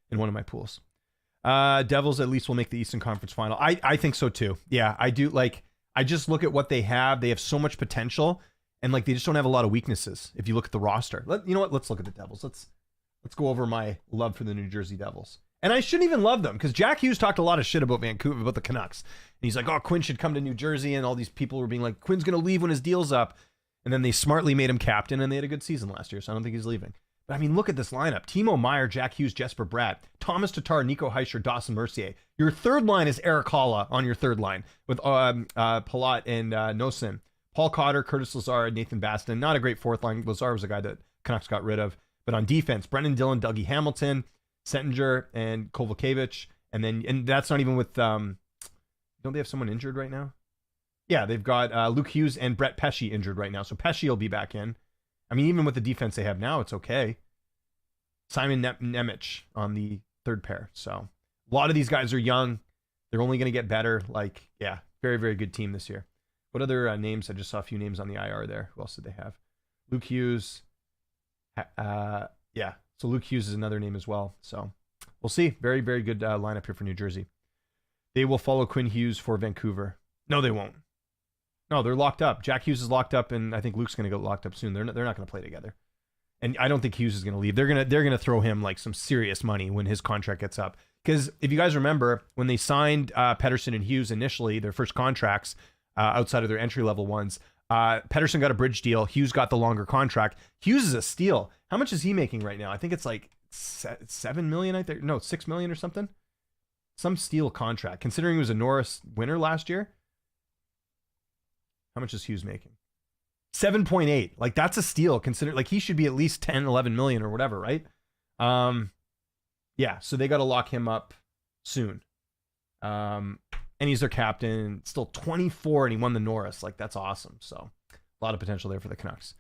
in one of my pools. Devils at least will make the Eastern Conference Final. I think so too. Yeah, I do. I just look at what they have. They have so much potential, and they just don't have a lot of weaknesses. If you look at the roster, you know what? Let's look at the Devils. Let's go over my love for the New Jersey Devils. And I shouldn't even love them because Jack Hughes talked a lot of shit about Vancouver, about the Canucks. And he's like, "Oh, Quinn should come to New Jersey," and all these people were being like, "Quinn's going to leave when his deal's up." And then they smartly made him captain, and they had a good season last year, so I don't think he's leaving. But look at this lineup. Timo Meier, Jack Hughes, Jesper Bratt, Thomas Tatar, Nico Hischier, Dawson Mercier. Your third line is Eric Halla on your third line with Palat and Nosim. Paul Cotter, Curtis Lazar, Nathan Baston. Not a great fourth line. Lazar was a guy that Canucks got rid of. But on defense, Brendan Dillon, Dougie Hamilton, Settinger, and Kovalevich. And that's not even with... don't they have someone injured right now? Yeah, they've got Luke Hughes and Brett Pesce injured right now. So Pesce will be back in. I mean, even with the defense they have now, it's okay. Simon Nemec on the third pair. So a lot of these guys are young. They're only going to get better. Like, yeah, very, very good team this year. What other names? I just saw a few names on the IR there. Who else did they have? Luke Hughes. Yeah, so Luke Hughes is another name as well. So we'll see. Very, very good lineup here for New Jersey. They will follow Quinn Hughes for Vancouver. No, they won't. No, they're locked up. Jack Hughes is locked up, and I think Luke's going to get locked up soon. They're not going to play together. And I don't think Hughes is going to leave. They're gonna throw him like some serious money when his contract gets up. Because if you guys remember, when they signed Pettersson and Hughes initially, their first contracts outside of their entry-level ones, Pettersson got a bridge deal. Hughes got the longer contract. Hughes is a steal. How much is he making right now? I think it's like $7 million. I think no, $6 million or something. Some steal contract. Considering he was a Norris winner last year. How much is Hughes making? 7.8. Like, that's a steal. Consider, like, he should be at least 10, 11 million or whatever, right? Yeah, so they got to lock him up soon. And he's their captain. Still 24, and he won the Norris. Like, that's awesome. So a lot of potential there for the Canucks.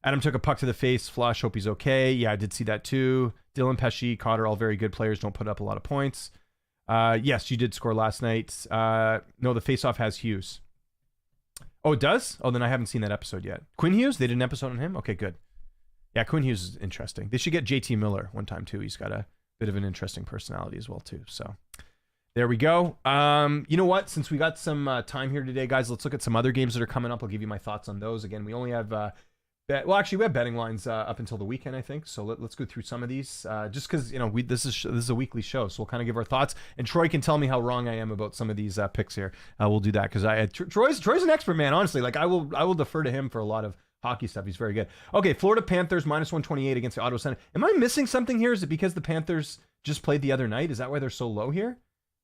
Adam took a puck to the face. Flush. Hope he's okay. Yeah, I did see that too. Dylan Pesce, Cotter, all very good players. Don't put up a lot of points. Yes, you did score last night. No, the face-off has Hughes. Oh, it does? Oh, then I haven't seen that episode yet. Quinn Hughes? They did an episode on him? Okay, good. Yeah, Quinn Hughes is interesting. They should get JT Miller one time too. He's got a bit of an interesting personality as well too. So there we go. You know what? Since we got some time here today, guys, let's look at some other games that are coming up. I'll give you my thoughts on those. Again, we only have well, actually, we have betting lines up until the weekend, I think. So let's go through some of these, just because, you know, this is a weekly show, so we'll kind of give our thoughts. And Troy can tell me how wrong I am about some of these picks here. We'll do that because Troy's an expert, man. Honestly, like I will defer to him for a lot of hockey stuff. He's very good. Okay, Florida Panthers -128 against the Ottawa Senators. Am I missing something here? Is it because the Panthers just played the other night? Is that why they're so low here?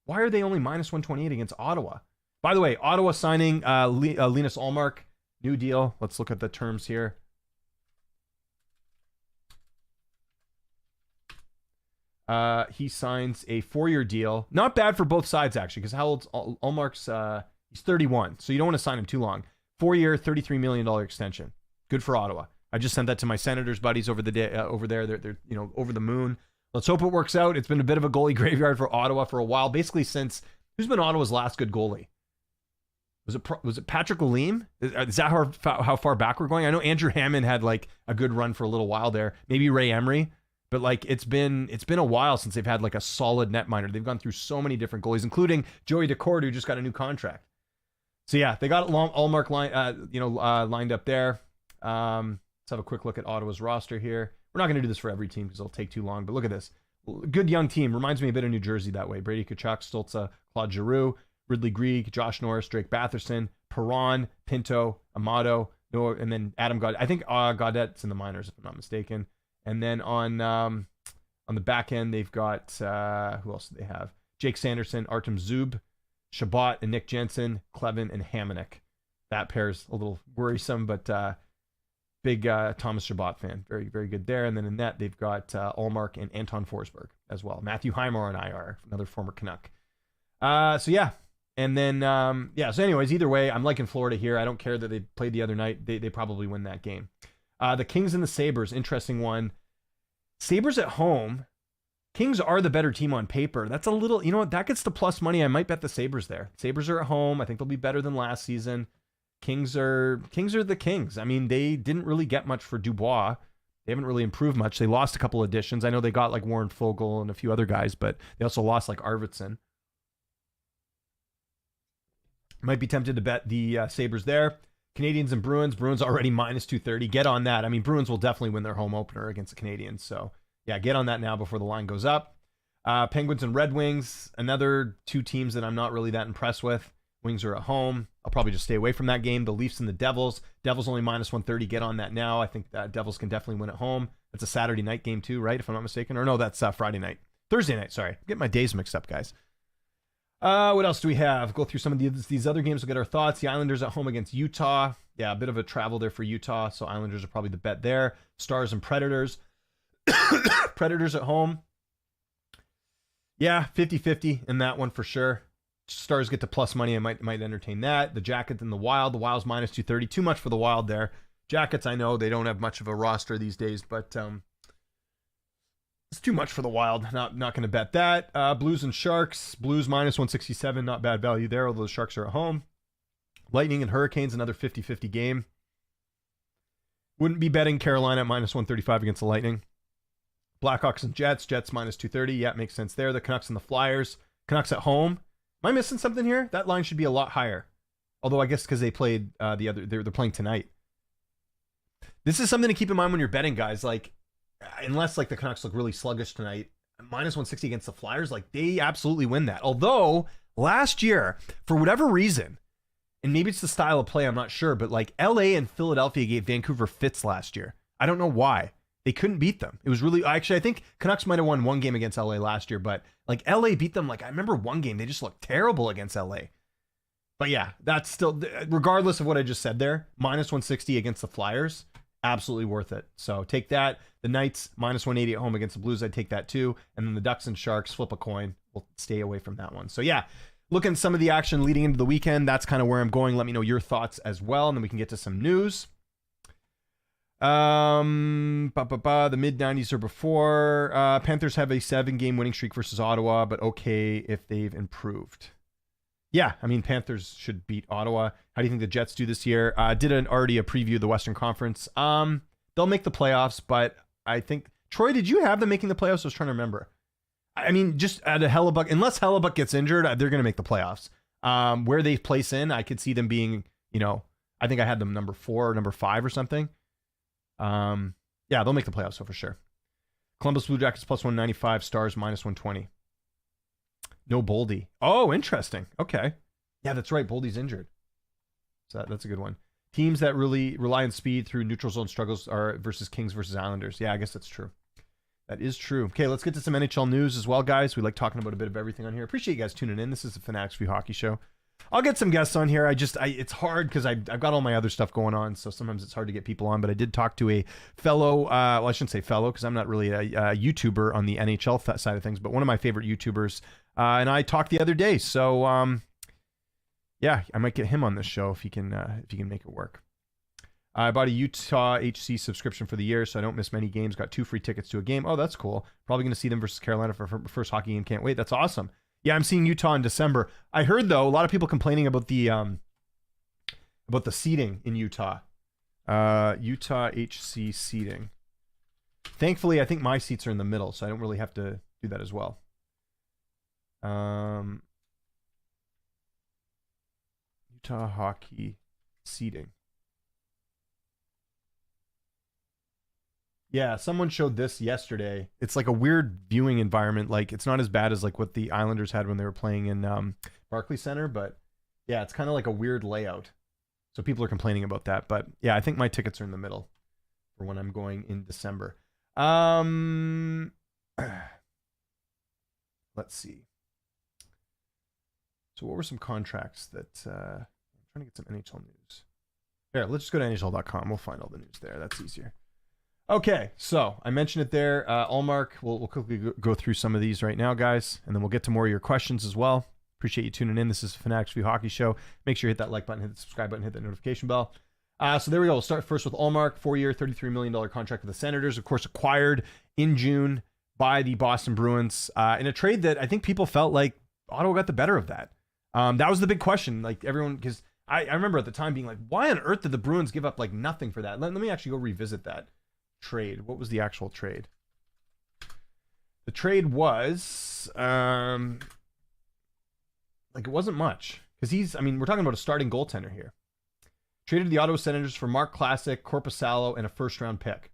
Why are they only -128 against Ottawa? By the way, Ottawa signing Linus Ullmark, new deal. Let's look at the terms here. He signs a 4-year deal. Not bad for both sides, actually, because how old's Ullmark's? He's 31, so you don't want to sign him too long. 4-year, $33 million extension. Good for Ottawa. I just sent that to my Senators buddies over there. They're over the moon. Let's hope it works out. It's been a bit of a goalie graveyard for Ottawa for a while, basically since who's been Ottawa's last good goalie? Was it Patrick Lalime? Is that how far back we're going? I know Andrew Hammond had like a good run for a little while there. Maybe Ray Emery. But like it's been a while since they've had like a solid netminder. They've gone through so many different goalies, including Joey Decord, who just got a new contract. So yeah, they got Ullmark lined up there. Let's have a quick look at Ottawa's roster here. We're not going to do this for every team because it'll take too long. But look at this, good young team. Reminds me a bit of New Jersey that way. Brady Tkachuk, Stoltz, Claude Giroux, Ridley Greig, Josh Norris, Drake Batherson, Perron, Pinto, Amato, and then Adam Gaudette. I think Gaudette's in the minors if I'm not mistaken. And then on the back end, they've got, who else do they have? Jake Sanderson, Artem Zub, Shabbat and Nick Jensen, Clevin and Hamonic. That pair's a little worrisome, but big Thomas Shabbat fan. Very, very good there. And then in net, they've got Ullmark and Anton Forsberg as well. Matthew Highmore on IR, another former Canuck. So yeah. And then, so anyways, either way, I'm liking Florida here. I don't care that they played the other night. They probably win that game. The Kings and the Sabres, interesting one. Sabres at home. Kings are the better team on paper. That's a little, you know what, that gets the plus money. I might bet the Sabres there. Sabres are at home. I think they'll be better than last season. Kings are the Kings. I mean, they didn't really get much for Dubois. They haven't really improved much. They lost a couple additions. I know they got like Warren Fogle and a few other guys, but they also lost like Arvidsson. Might be tempted to bet the Sabres there. Canadians and Bruins. Bruins already -230. Get on that. I mean, Bruins will definitely win their home opener against the Canadians. So, yeah, get on that now before the line goes up. Penguins and Red Wings. Another two teams that I'm not really that impressed with. Wings are at home. I'll probably just stay away from that game. The Leafs and the Devils. Devils only -130. Get on that now. I think that Devils can definitely win at home. That's a Saturday night game too, right? If I'm not mistaken. Or no, that's Friday night. Thursday night, sorry. Get my days mixed up, guys. What else do we have? Go through some of these other games. We'll get our thoughts. The Islanders at home against Utah. Yeah, a bit of a travel there for Utah. So Islanders are probably the bet there. Stars and Predators. Predators at home. Yeah, 50-50 in that one for sure. Stars get to plus money. I might entertain that. The Jackets and the Wild. The Wild's minus 230. Too much for the Wild there. Jackets, I know they don't have much of a roster these days, but it's too much for the Wild. Not going to bet that. Blues and Sharks. Blues minus 167. Not bad value there, although the Sharks are at home. Lightning and Hurricanes, another 50-50 game. Wouldn't be betting Carolina at minus 135 against the Lightning. Blackhawks and Jets. Jets minus 230. Yeah, it makes sense there. The Canucks and the Flyers. Canucks at home. Am I missing something here? That line should be a lot higher. Although I guess because they played they're playing tonight. This is something to keep in mind when you're betting, guys. Like, unless like the Canucks look really sluggish tonight, minus 160 against the Flyers, like they absolutely win that. Although last year, for whatever reason, and maybe it's the style of play, I'm not sure, but like LA and Philadelphia gave Vancouver fits last year. I don't know why. They couldn't beat them. It was really, actually, I think Canucks might have won one game against LA last year, but like LA beat them. Like I remember one game, they just looked terrible against LA. But yeah, that's still, regardless of what I just said there, minus 160 against the Flyers, absolutely worth it. So take that. The Knights, minus 180 at home against the Blues, I'd take that too. And then the Ducks and Sharks, flip a coin. We'll stay away from that one. So yeah, looking at some of the action leading into the weekend, that's kind of where I'm going. Let me know your thoughts as well, and then we can get to some news. The mid-90s or before. Panthers have a 7-game winning streak versus Ottawa, but okay if they've improved. Yeah, I mean, Panthers should beat Ottawa. How do you think the Jets do this year? Did already a preview of the Western Conference. They'll make the playoffs, but I think... Troy, did you have them making the playoffs? I was trying to remember. I mean, just at a Hellebuck, unless Hellebuck gets injured, they're going to make the playoffs. Where they place in, I could see them being, I think I had them number 4 or number 5 or something. Yeah, they'll make the playoffs, so for sure. Columbus Blue Jackets plus 195, Stars minus 120. No Boldy. Oh, interesting. Okay. Yeah, that's right. Boldy's injured. So that's a good one. Teams that really rely on speed through neutral zone struggles are versus Kings versus Islanders. Yeah, I guess that's true. That is true. Okay, let's get to some NHL news as well, guys. We like talking about a bit of everything on here. Appreciate you guys tuning in. This is the Fanatics View Hockey Show. I'll get some guests on here. It's hard because I've got all my other stuff going on, so sometimes it's hard to get people on. But I did talk to a fellow, well, I shouldn't say fellow because I'm not really a YouTuber on the NHL side of things, but one of my favorite YouTubers. And I talked the other day, so yeah, I might get him on this show if he can make it work. I bought a Utah HC subscription for the year, so I don't miss many games. Got 2 free tickets to a game. Oh, that's cool. Probably going to see them versus Carolina for first hockey game. Can't wait. That's awesome. Yeah, I'm seeing Utah in December. I heard, though, a lot of people complaining about the seating in Utah. Utah HC seating. Thankfully, I think my seats are in the middle, so I don't really have to do that as well. Utah hockey seating. Yeah, someone showed this yesterday. It's like a weird viewing environment. Like it's not as bad as like what the Islanders had when they were playing in Barclays Center, but yeah, it's kind of like a weird layout. So people are complaining about that, but yeah, I think my tickets are in the middle for when I'm going in December. Let's see. So what were some contracts that I'm trying to get some NHL news. Here, let's just go to NHL.com. We'll find all the news there. That's easier. Okay, so I mentioned it there. Allmark, we'll quickly go through some of these right now, guys, and then we'll get to more of your questions as well. Appreciate you tuning in. This is Fanatics View Hockey Show. Make sure you hit that like button, hit the subscribe button, hit that notification bell. So there we go. We'll start first with Allmark, 4-year, $33 million contract with the Senators, of course, acquired in June by the Boston Bruins in a trade that I think people felt like Ottawa got the better of that. That was the big question. Like everyone, because I remember at the time being like, why on earth did the Bruins give up like nothing for that? Let me actually go revisit that trade. What was the actual trade? The trade was like it wasn't much because we're talking about a starting goaltender here. Traded the Ottawa Senators for Mark Classic, Korpisalo, and a first-round pick.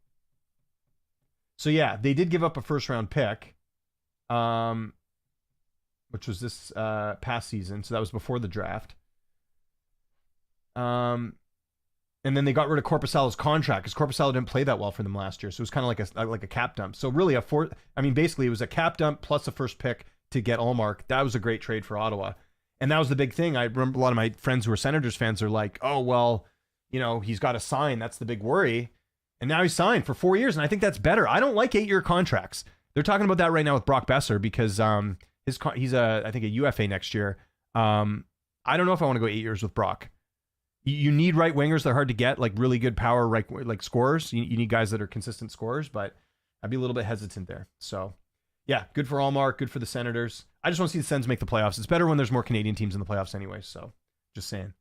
So yeah, they did give up a first-round pick, which was this past season. So that was before the draft. And then they got rid of Korpisalo's contract because Korpisalo didn't play that well for them last year. So it was kind of like a cap dump. So really basically it was a cap dump plus a first pick to get Allmark. That was a great trade for Ottawa. And that was the big thing. I remember a lot of my friends who are Senators fans are like, oh, well, he's got to sign. That's the big worry. And now he's signed for 4 years. And I think that's better. I don't like 8-year contracts. They're talking about that right now with Brock Besser because he's I think a UFA next year. I don't know if I want to go 8 years with Brock. You need right wingers. They're hard to get, like really good power, right, like scorers. You need guys that are consistent scorers, but I'd be a little bit hesitant there. So, yeah, good for Allmark, good for the Senators. I just want to see the Sens make the playoffs. It's better when there's more Canadian teams in the playoffs anyway, so just saying.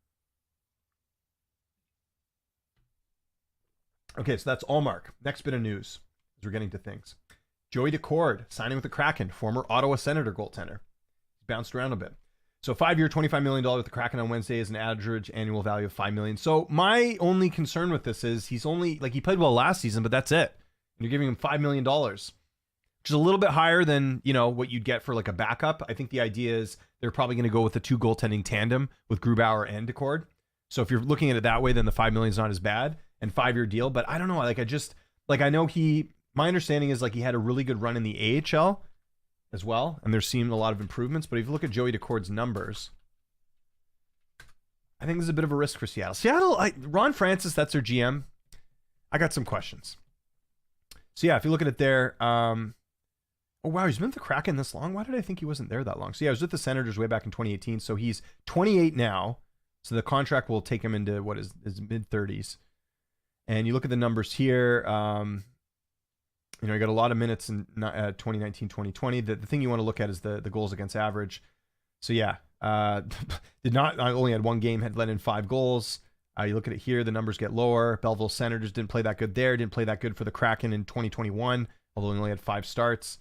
Okay, so that's Allmark. Next bit of news as we're getting to things. Joey Decord signing with the Kraken, former Ottawa Senator goaltender. Bounced around a bit. So 5-year, $25 million with the Kraken on Wednesday is an average annual value of $5 million. So my only concern with this is he's only, like, he played well last season, but that's it. And you're giving him $5 million, which is a little bit higher than, you know, what you'd get for like a backup. I think the idea is they're probably going to go with the 2 goaltending tandem with Grubauer and Decord. So if you're looking at it that way, then the $5 million is not as bad, and 5-year deal. But I don't know. Like, I know my understanding is like he had a really good run in the AHL as well, and there seemed a lot of improvements. But if you look at Joey Decord's numbers, I think this is a bit of a risk for Seattle. Ron Francis, that's their GM. I got some questions. So yeah, if you look at it there, oh wow, he's been with the Kraken this long. Why did I think he wasn't there that long? So yeah, he was with the Senators way back in 2018. So he's 28 now. So the contract will take him into what is his mid-30s. And you look at the numbers here. You know, he got a lot of minutes in 2019, 2020. The thing you want to look at is the goals against average. So yeah, only had 1 game, had let in 5 goals. You look at it here, the numbers get lower. Belleville Senators didn't play that good there. Didn't play that good for the Kraken in 2021, although he only had 5 starts.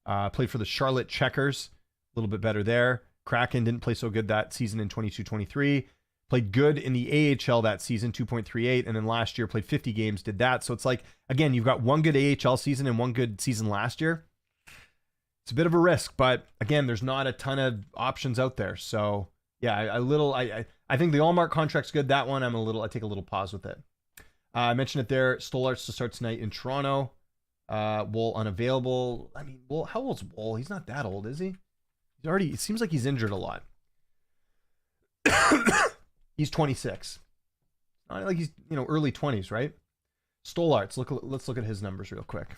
Played for the Charlotte Checkers, a little bit better there. Kraken didn't play so good that season in 22-23. Played good in the AHL that season, 2.38, and then last year played 50 games, did that. So it's like, again, you've got 1 good AHL season and 1 good season last year. It's a bit of a risk, but again, there's not a ton of options out there. So yeah, I think the Allmark contract's good. That one, I take a little pause with it. I mentioned it there. Stolarz to start tonight in Toronto. Wool unavailable. I mean, Wool, how old's Wool? He's not that old, is he? It seems like he's injured a lot. He's 26. Not like he's, you know, early 20s, right? Stolarz, let's look at his numbers real quick.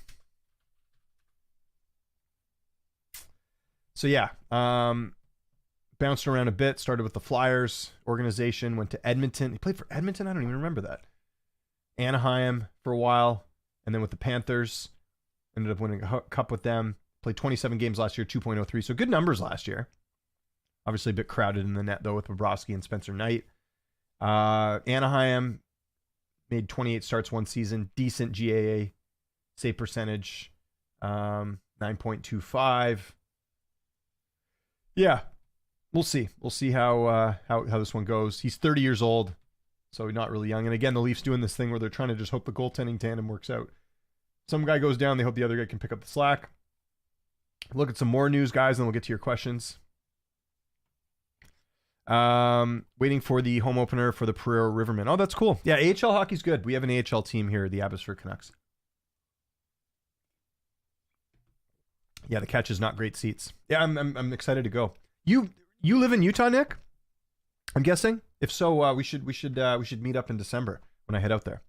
So yeah, bounced around a bit, started with the Flyers organization, went to Edmonton. He played for Edmonton? I don't even remember that. Anaheim for a while, and then with the Panthers, ended up winning a cup with them. Played 27 games last year, 2.03. So good numbers last year. Obviously a bit crowded in the net, though, with Bobrovsky and Spencer Knight. Anaheim made 28 starts 1 season. Decent GAA save percentage, 9.25. Yeah, we'll see. We'll see how this one goes. He's 30 years old, so not really young. And again, the Leafs doing this thing where they're trying to just hope the goaltending tandem works out. Some guy goes down, they hope the other guy can pick up the slack. Look at some more news, guys, and we'll get to your questions. Waiting for the home opener for the Pereira Rivermen. Oh, that's cool. Yeah, AHL hockey's good. We have an AHL team here, the Abbotsford Canucks. Yeah, the catch is not great seats. Yeah, I'm excited to go. You live in Utah, Nick? I'm guessing. If so, we should meet up in December when I head out there.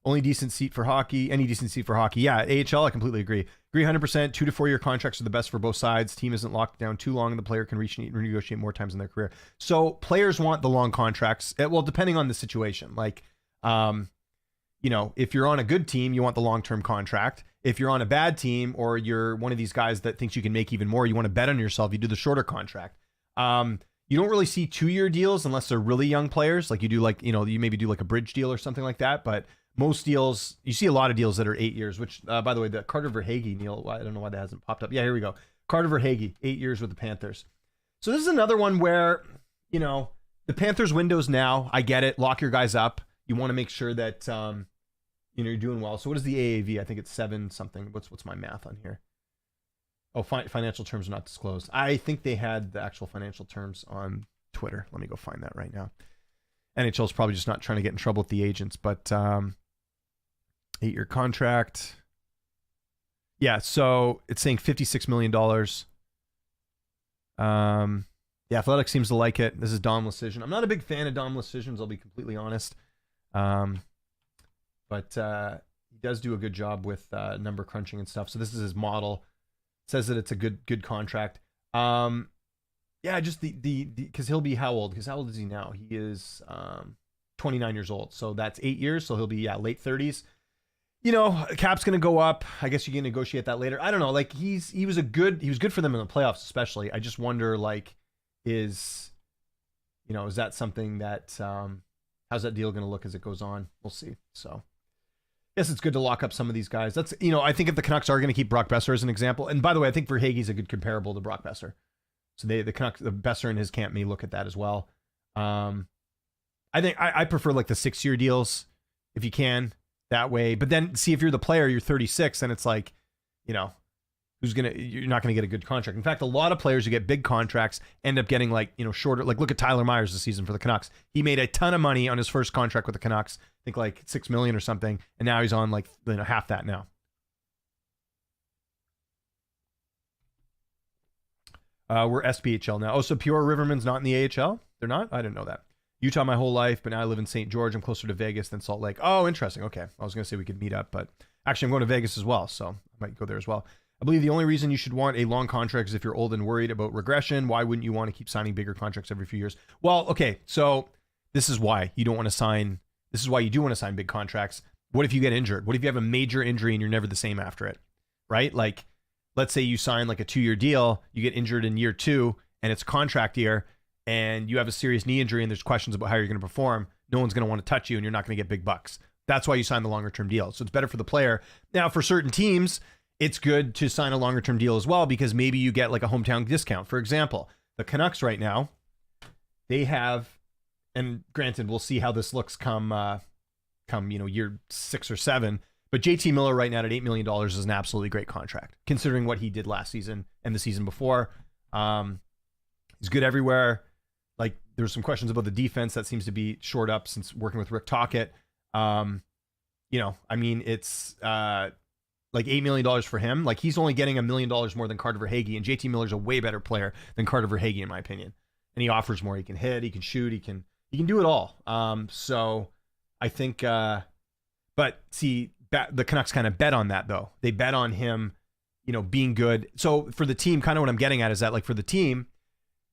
Only decent seat for hockey. Any decent seat for hockey. Yeah, AHL, I completely agree. Agree 100%. 2 to 4 year contracts are the best for both sides. Team isn't locked down too long, and the player can renegotiate more times in their career. So players want the long contracts. Well, depending on the situation. Like, you know, if you're on a good team, you want the long-term contract. If you're on a bad team, or you're one of these guys that thinks you can make even more, you want to bet on yourself, you do the shorter contract. You don't really see 2-year deals unless they're really young players. Like you do, like, you know, you maybe do like a bridge deal or something like that. But most deals, you see a lot of deals that are 8 years, which, by the way, the Carter Verhaeghe deal, I don't know why that hasn't popped up. Yeah, here we go. Carter Verhaeghe, 8 years with the Panthers. So this is another one where, you know, the Panthers window's now. I get it. Lock your guys up. You want to make sure that, you know, you're doing well. So what is the AAV? I think it's 7 something. What's my math on here? Oh, financial terms are not disclosed. I think they had the actual financial terms on Twitter. Let me go find that right now. NHL is probably just not trying to get in trouble with the agents, but 8-year contract. Yeah, so it's saying $56 million. The Athletic seems to like it. This is Dom Lucian. I'm not a big fan of Dom Lucian's, I'll be completely honest. But he does do a good job with number crunching and stuff. So this is his model. It says that it's a good contract. Yeah, just the because he'll be how old? Because how old is he now? He is 29 years old. So that's 8 years. So he'll be late 30s. You know, cap's gonna go up. I guess you can negotiate that later. I don't know. Like he was good for them in the playoffs, especially. I just wonder like is that something that how's that deal gonna look as it goes on? We'll see. So yes, it's good to lock up some of these guys. That's I think if the Canucks are gonna keep Brock Besser as an example, and by the way, I think Verhaeghe's a good comparable to Brock Besser. So the Canucks, the Besser in his camp may look at that as well. I think I prefer like the 6-year deals if you can that way. But then see if you're the player, you're 36, and it's like, you're not gonna get a good contract. In fact, a lot of players who get big contracts end up getting like shorter. Like look at Tyler Myers this season for the Canucks. He made a ton of money on his first contract with the Canucks. I think like $6 million or something, and now he's on like half that now. We're SPHL now. Oh, so Pure Riverman's not in the AHL? They're not? I didn't know that. Utah my whole life, but now I live in St. George. I'm closer to Vegas than Salt Lake. Oh, interesting. Okay. I was going to say we could meet up, but actually I'm going to Vegas as well, so I might go there as well. I believe the only reason you should want a long contract is if you're old and worried about regression. Why wouldn't you want to keep signing bigger contracts every few years? Well, okay, so this is why you don't want to sign. This is why you do want to sign big contracts. What if you get injured? What if you have a major injury and you're never the same after it, right? Like, let's say you sign like a 2-year deal, you get injured in year 2, and it's contract year, and you have a serious knee injury and there's questions about how you're going to perform. No one's going to want to touch you and you're not going to get big bucks. That's why you sign the longer term deal. So it's better for the player. Now, for certain teams, it's good to sign a longer term deal as well, because maybe you get like a hometown discount. For example, the Canucks right now, they have, and granted, we'll see how this looks come year 6 or 7. But JT Miller right now at $8 million is an absolutely great contract, considering what he did last season and the season before. He's good everywhere. Like, there's some questions about the defense that seems to be shored up since working with Rick Tocchet. It's like $8 million for him. Like, he's only getting $1 million more than Carter Verhaeghe, and JT Miller's a way better player than Carter Verhaeghe, in my opinion. And he offers more. He can hit, he can shoot, he can do it all. So I think, but see, the Canucks kind of bet on that, though. They bet on him, being good. So for the team, kind of what I'm getting at is that, like, for the team,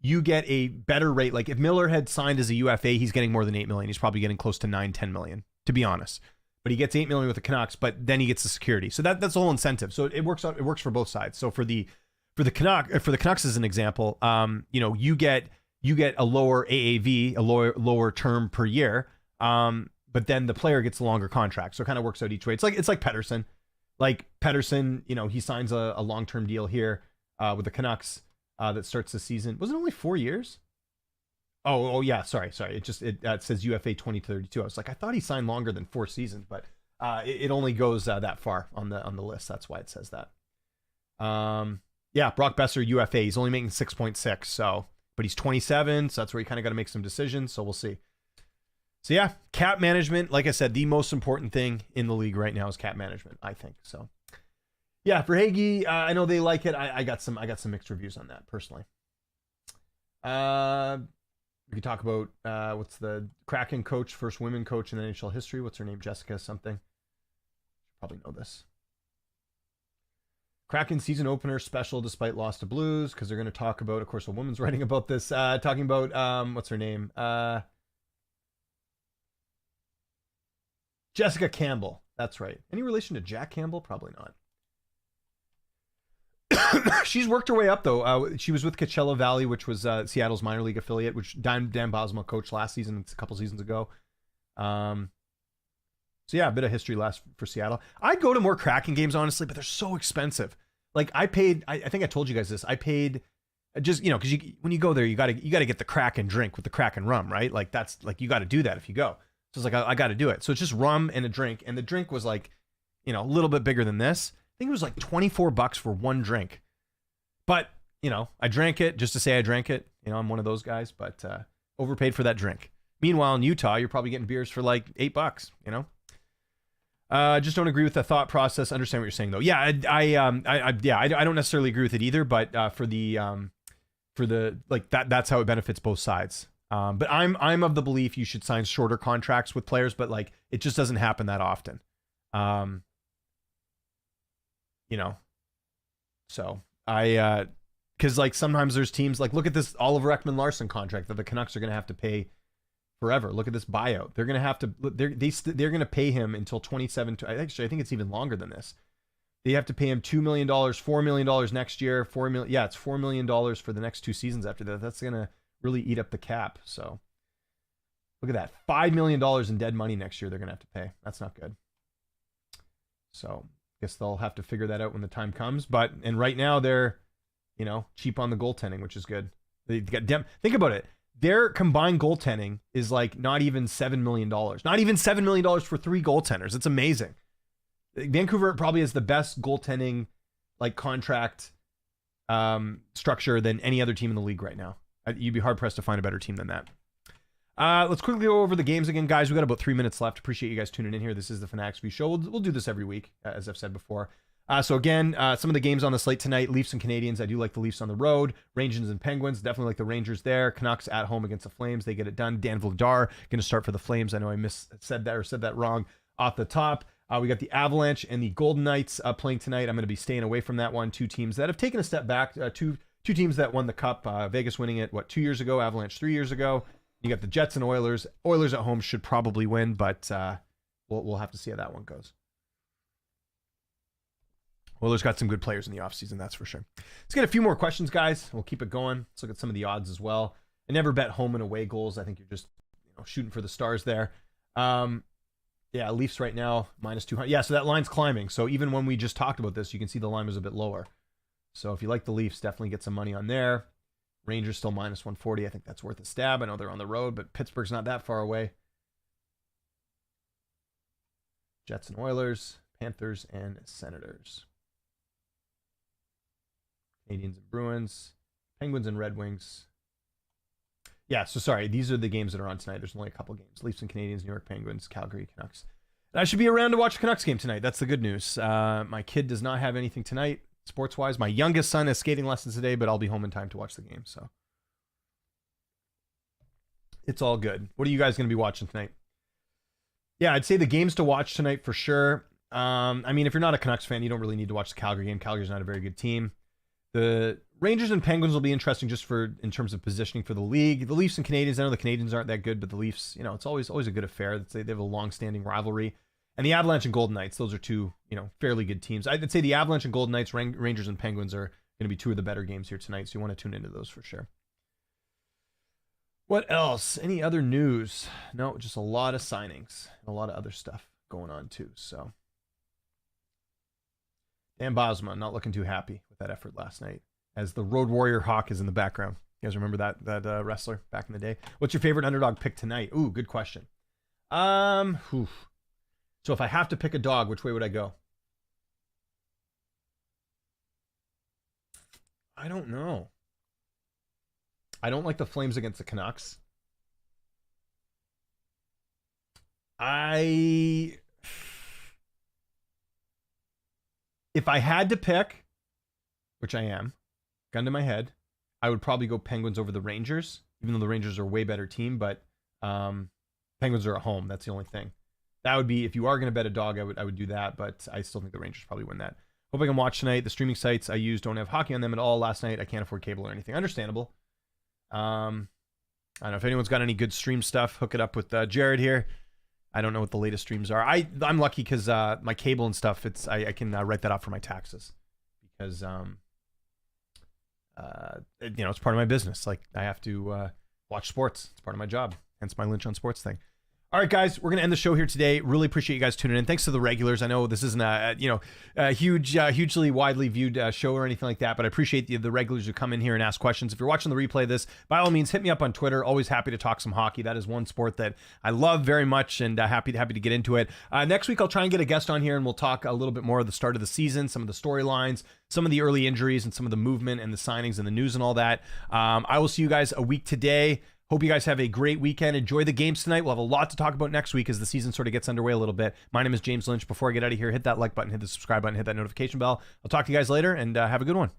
you get a better rate. Like, if Miller had signed as a UFA, he's getting more than $8 million. He's probably getting close to $9-10 million, to be honest. But he gets $8 million with the Canucks, but then he gets the security. So that's the whole incentive. So it works out. It works for both sides. So for the Canucks as an example, you get a lower AAV, a lower term per year. But then the player gets a longer contract. So it kind of works out each way. It's like Pettersson. Like Pettersson, he signs a long-term deal here with the Canucks that starts the season. Was it only 4 years? Oh yeah. Sorry. It says UFA 2032. I was like, I thought he signed longer than 4 seasons, but it only goes that far on the list. That's why it says that. Brock Besser UFA. He's only making 6.6. So, but he's 27. So that's where you kind of got to make some decisions. So we'll see. So yeah, cap management, like I said, the most important thing in the league right now is cap management, I think. So yeah, for Verhaeghe, I know they like it. I got some mixed reviews on that personally. We could talk about what's the Kraken coach, first women coach in NHL history. What's her name? Jessica something. Probably know this. Kraken season opener special despite loss to Blues, because they're going to talk about, of course, a woman's writing about this, talking about what's her name? Jessica Campbell. That's right. Any relation to Jack Campbell? Probably not. She's worked her way up, though. She was with Coachella Valley, which was Seattle's minor league affiliate, which Dan Bosma coached last season, a couple seasons ago. So yeah, a bit of history last for Seattle. I'd go to more Kraken games, honestly, but they're so expensive. Like, I paid, I think I told you guys this, I paid just, because when you go there, you gotta get the Kraken drink with the Kraken rum, right? Like, that's like, you got to do that if you go. So it's like, I got to do it. So it's just rum and a drink. And the drink was like, a little bit bigger than this. I think it was like $24 for one drink. But, I drank it just to say I drank it. I'm one of those guys, but overpaid for that drink. Meanwhile, in Utah, you're probably getting beers for like $8, just don't agree with the thought process. Understand what you're saying, though. Yeah, I don't necessarily agree with it either, but for the like that's how it benefits both sides. But I'm of the belief you should sign shorter contracts with players, but like it just doesn't happen that often. So Because like sometimes there's teams like, look at this Oliver Ekman-Larsson contract that the Canucks are going to have to pay forever. Look at this buyout. They're going to have to, they're going to pay him until 27. Actually, I think it's even longer than this. They have to pay him $2 million, $4 million next year, $4 million. Yeah, it's $4 million for the next 2 seasons after that. That's going to really eat up the cap. So look at that. $5 million in dead money next year they're going to have to pay. That's not good. So I guess they'll have to figure that out when the time comes. And right now they're, cheap on the goaltending, which is good. They got think about it. Their combined goaltending is like not even $7 million. Not even $7 million for 3 goaltenders. It's amazing. Vancouver probably has the best goaltending like contract structure than any other team in the league right now. You'd be hard pressed to find a better team than that. Let's quickly go over the games again, guys. We got about 3 minutes left. Appreciate you guys tuning in here. This is the Fanatics View Show. We'll do this every week, as I've said before. So again, some of the games on the slate tonight, Leafs and Canadiens. I do like the Leafs on the road. Rangers and Penguins, definitely like the Rangers there. Canucks at home against the Flames. They get it done. Dan Vladar going to start for the Flames. I know I said that wrong off the top. We got the Avalanche and the Golden Knights playing tonight. I'm going to be staying away from that one. 2 teams that have taken a step back. Two teams that won the Cup. Vegas winning it, 2 years ago? Avalanche 3 years ago. You got the Jets and Oilers. Oilers at home should probably win, but we'll have to see how that one goes. Oilers got some good players in the offseason, that's for sure. Let's get a few more questions, guys. We'll keep it going. Let's look at some of the odds as well. I never bet home and away goals. I think you're just shooting for the stars there. Yeah, Leafs right now, -200. Yeah, so that line's climbing. So even when we just talked about this, you can see the line was a bit lower. So if you like the Leafs, definitely get some money on there. Rangers still -140. I think that's worth a stab. I know they're on the road, but Pittsburgh's not that far away. Jets and Oilers, Panthers and Senators. Canadiens and Bruins, Penguins and Red Wings. Yeah, so sorry, these are the games that are on tonight. There's only a couple games. Leafs and Canadiens, New York Penguins, Calgary Canucks. And I should be around to watch the Canucks game tonight. That's the good news. My kid does not have anything tonight, sports-wise. My youngest son has skating lessons today, but I'll be home in time to watch the game. So it's all good. What are you guys going to be watching tonight? Yeah, I'd say the games to watch tonight for sure. I mean, if you're not a Canucks fan, you don't really need to watch the Calgary game. Calgary's not a very good team. The Rangers and Penguins will be interesting just in terms of positioning for the league. The Leafs and Canadiens, I know the Canadiens aren't that good, but the Leafs, it's always a good affair. They have a long-standing rivalry. And the Avalanche and Golden Knights, those are 2, fairly good teams. I'd say the Avalanche and Golden Knights, Rangers and Penguins are going to be 2 of the better games here tonight, so you want to tune into those for sure. What else? Any other news? No, just a lot of signings and a lot of other stuff going on too. So Dan Bosma not looking too happy with that effort last night, as the Road Warrior Hawk is in the background. You guys remember that wrestler back in the day? What's your favorite underdog pick tonight? Ooh, good question. So if I have to pick a dog, which way would I go? I don't know. I don't like the Flames against the Canucks. If I had to pick, which I am, gun to my head, I would probably go Penguins over the Rangers, even though the Rangers are a way better team, but Penguins are at home. That's the only thing. That would be, if you are going to bet a dog, I would do that, but I still think the Rangers probably win that. Hope I can watch tonight. The streaming sites I use don't have hockey on them at all last night. I can't afford cable or anything. Understandable. I don't know if anyone's got any good stream stuff. Hook it up with Jared here. I don't know what the latest streams are. I'm lucky because my cable and stuff, I can write that off for my taxes because it's part of my business. Like I have to watch sports. It's part of my job. Hence my Lynch on Sports thing. All right, guys, we're going to end the show here today. Really appreciate you guys tuning in. Thanks to the regulars. I know this isn't a hugely widely viewed show or anything like that, but I appreciate the regulars who come in here and ask questions. If you're watching the replay of this, by all means, hit me up on Twitter. Always happy to talk some hockey. That is one sport that I love very much, and happy to get into it. Next week, I'll try and get a guest on here, and we'll talk a little bit more of the start of the season, some of the storylines, some of the early injuries, and some of the movement and the signings and the news and all that. I will see you guys a week today. Hope you guys have a great weekend. Enjoy the games tonight. We'll have a lot to talk about next week as the season sort of gets underway a little bit. My name is James Lynch. Before I get out of here, hit that like button, hit the subscribe button, hit that notification bell. I'll talk to you guys later, and have a good one.